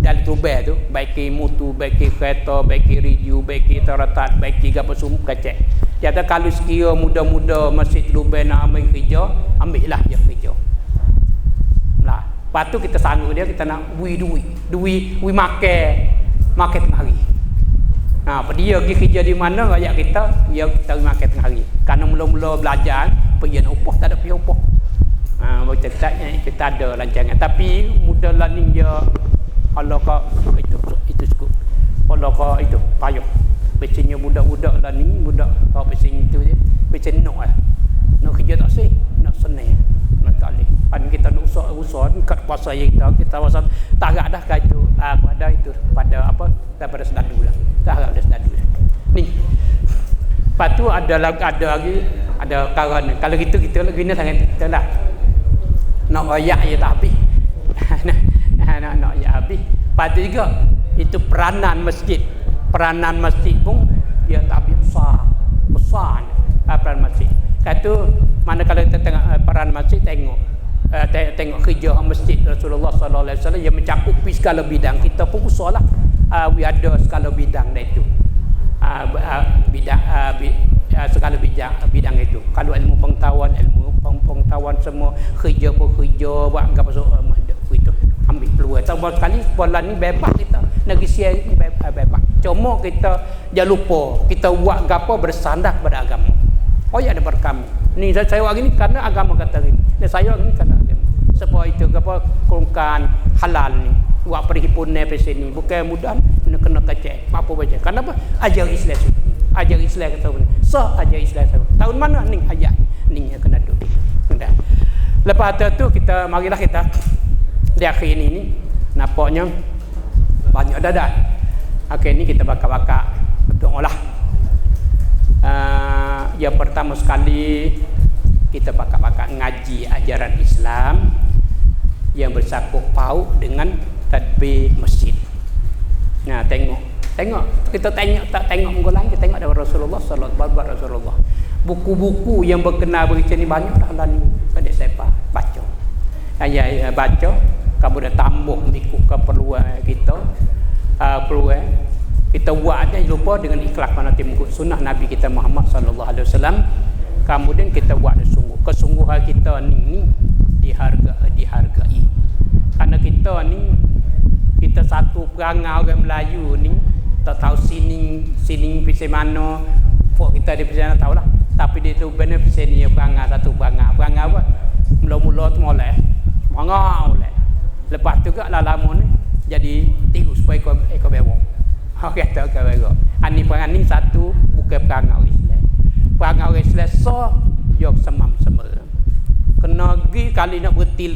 Speaker 3: Dari Dubai tu, baiki mutu, baiki kereta, baiki radio, baiki teratat, baiki apa semua kecek. Jadi kalau sekira muda-muda masih Dubai nak ambil kerja, ambillah dia kerja. Lah, lepas tu kita sanggup dia kita nak duit makan tengah hari. Dia pergi kerja di mana rakyat kita makan tengah hari. Karena mula-mula belajar, pergi nak upah tak ada pergi upah. Kita ada rancangan. Tapi muda lah ni dia kalau kau itu cukup. Kalau kau itu payah. Biasanya budak-budak lah ni, budak kau biasanya itu je. Biasanya nak kerja tak sih, nak senang. Nak tak boleh. Kan kita nak usaha ni kat puasa kita puasa tak agak dah kat itu. Pada itu pada apa? Daripada sedadu lah. Tak agak ada sedadu lah. Ni. Lepas tu ada lagi kawan. Kalau kita lagi ni sangat kita lah. Nak royak je tak habis. Nak ya habis. Pada juga itu peranan masjid pun dia tak habis besar peranan masjid. Kata Manakala kita tengok peran masjid, tengok kerja masjid Rasulullah sallallahu alaihi wasallam yang mencakupi segala bidang. Kita pun usahlah we ada segala bidang dah itu. Segala bidang itu. Kalau ilmu pengetahuan semua, kerja pun kerja, buat apa itu. Ambil peluang. Sebab sekali sekolah ni bebas kita. Negeri Siai ni bebas. Cuma kita jangan lupa kita buat apa bersandar pada agama. Oh ya ada berkami. Ni saya buat gini kerana agama kata gini. Ni saya buat gini kerana agama. Sebab itu apa kerungkan halal ni. Buat perhimpunan di sini bukan mudah, kena kecek. Apa baca? Kenapa? Ajar Islam. Ajar Islam kata ni. Ajar Islam. Tahun mana ni ayat ni kena duduk. Sudah. Lepas tu kita marilah kita di akhir ini nampaknya banyak dadah. Akhir ni kita bakar-bakar doalah. Yang pertama sekali kita bakar-bakar ngaji ajaran Islam yang bersangkut paut dengan tadbir masjid. Nah, tengok kita tengok muka lain, kita tengok dari Rasulullah sallallahu alaihi wasallam. Buku-buku yang berkenal berita ni banyak dah lah ni. Kadang saya baca. Ayat baca, kamu dah tambah ikut keperluan kita. Perluan kita buat aja lupa dengan ikhlas mana mengikut sunnah Nabi kita Muhammad sallallahu alaihi wasallam. Kemudian kita buat sungguh. Kesungguhan kita ni dihargai. Karena kita ni kita satu perangai orang Melayu ni tak tahu sini pisi mana, pok kita di pisi mana tahulah. Tapi dia tu benar pisi ni perangai satu perangai apa? Mula-mula tu molek. Molek. Lepas tu gak lama ni jadi tiru supaya ekor bewok. Okey tak ekor bewok. Ani perangai ni satu bukan perangai Islam. Perangai orang Islam jog semam semua. Kena pergi kali nak berti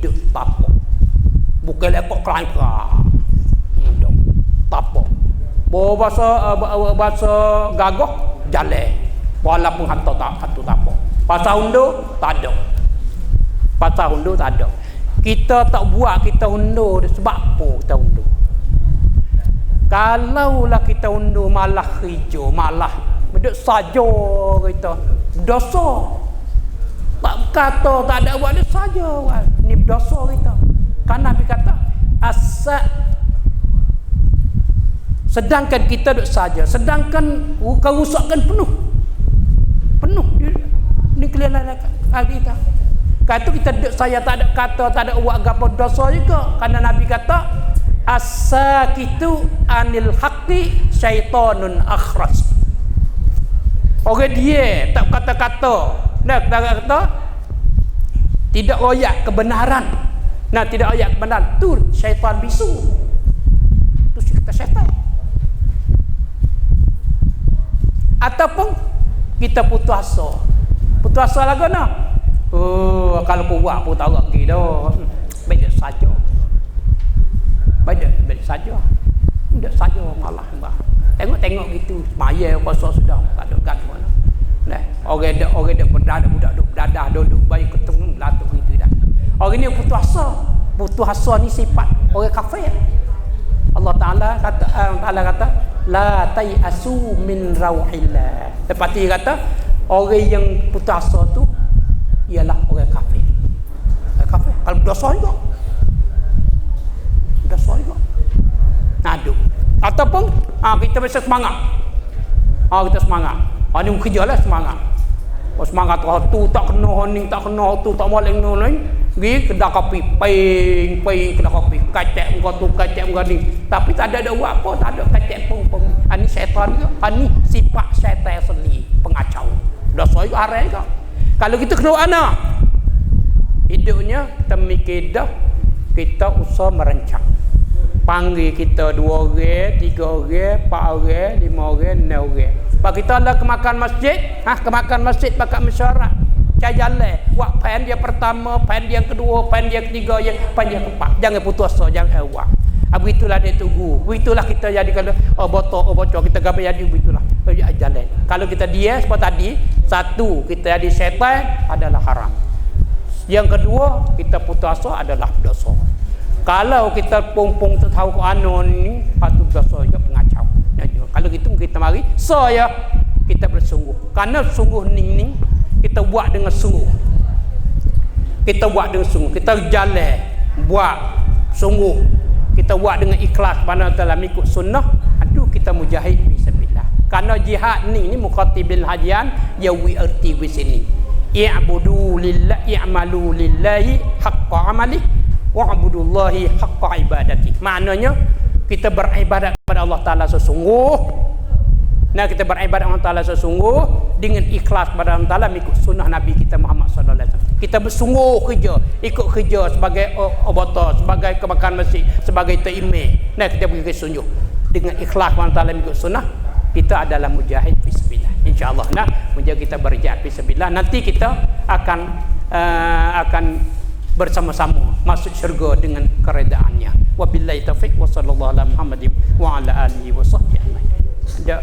Speaker 3: duk tapok. Bukan lekok kelain duk tapok. Bawa bahasa gagah jalan. Walaupun hantu tapok. Pasal undur tak ada. Kita tak buat kita undur sebab apa kita undur? Kalaulah kita undur malah hijau, malah beduk saja kita dosa. Tak kata tak ada buat dia saja. Ni dosa kita. Kan Nabi kata sedangkan kita duduk saja, sedangkan kerusakan penuh ni kelihatan kita. Kata kita duduk saja tak ada kata, tak ada buat apa dosa juga. Karena Nabi kata as-sakitu anil haqqi syaitanun akhras. Orang dia tak kata-kata, tidak royak kebenaran. Nah, tidak royak kebenaran tu syaitan bisu. Tu kata syaitan. Ataupun kita putus asa. Putus asa lagu nah. Oh, kalau kau buat pun tak lagi dah. Baik saja. Baik saja. Tidak saja malah mbak. Tengok gitu. Maya puasa sudah tak ada gangguan. Nah, orang dah berdadah budak dadah duduk baik ketemu latuk gitu dah. Orang ni putus asa ni sifat orang kafir. Allah Taala kata la tayasu min rauhillah. Lepas tu dia kata orang yang putus asa tu ialah orang kafir. Kafir kalau dosa juga. Aduk. Ataupun kita mesti semangat. Kita semangat. Ni kerjalah semangat. Semangat tu tak kena ni, tak kena tu, tak boleh ni. Pergi kedai kopi, ping kedai kopi, kacak muka tu, kacak muka ni. Tapi tak ada buat apa, tak ada kacak pun. Ini syaitan juga. Ini sifat syaitan sendiri, pengacau. Dosa juga arah juga. Kalau kita kena anak, hidupnya kita mikir dah, kita usah merancang. Panggil kita 2 orang, 3 orang, 4 orang, 5 orang, 6 orang. Sebab kita ada kemakan masjid, pakai mesyuarat. Cari jalan, buat pen dia pertama, pen dia yang kedua, pen dia yang ketiga, pen dia yang keempat. Jangan putus asa, jangan awak. Begitulah dia tunggu. Begitulah kita jadi kalau bocor kita gambar jadi begitulah. Jalan. Kalau kita dia seperti tadi, satu kita jadi syaitan adalah haram. Yang kedua, kita putus asa adalah dosa. Kalau kita pung tahu ke anon ni, patut dosa juga pengacau. Kalau gitu kita mari saya kita bersungguh. Karena sungguh ni kita buat dengan sungguh. Kita buat dengan sungguh. Kita jalan buat sungguh. Kita buat dengan ikhlas pada dalam ikut sunnah. Aduh kita mujahid fisabilillah. Karena jihad ni muqatibil hajian ya wi erti di sini. I'budu lillahi i'malu lillahi haqqa amali wa'budullahi haqqa ibadati. Maknanya kita beribadat kepada Allah Taala sesungguh. Nah, kita beribadat kepada Allah Taala sesungguh dengan ikhlas kepada Allah Taala mengikut sunnah Nabi kita Muhammad sallallahu alaihi wasallam. Kita bersungguh kerja, ikut kerja sebagai obata, sebagai kebakaran masjid, sebagai imam. Nah, kita bagi kesunjuk dengan ikhlas kepada Allah Taala mengikut sunnah. Kita adalah mujahid fisabilillah. Insyaallah nah menjaga kita berjihad fisabilillah. Nanti kita akan bersama-sama masuk syurga dengan keredaannya. Wabillahi taufiq wa sallallahu ala Muhammadin wa ala alihi wa sahbihi. Ada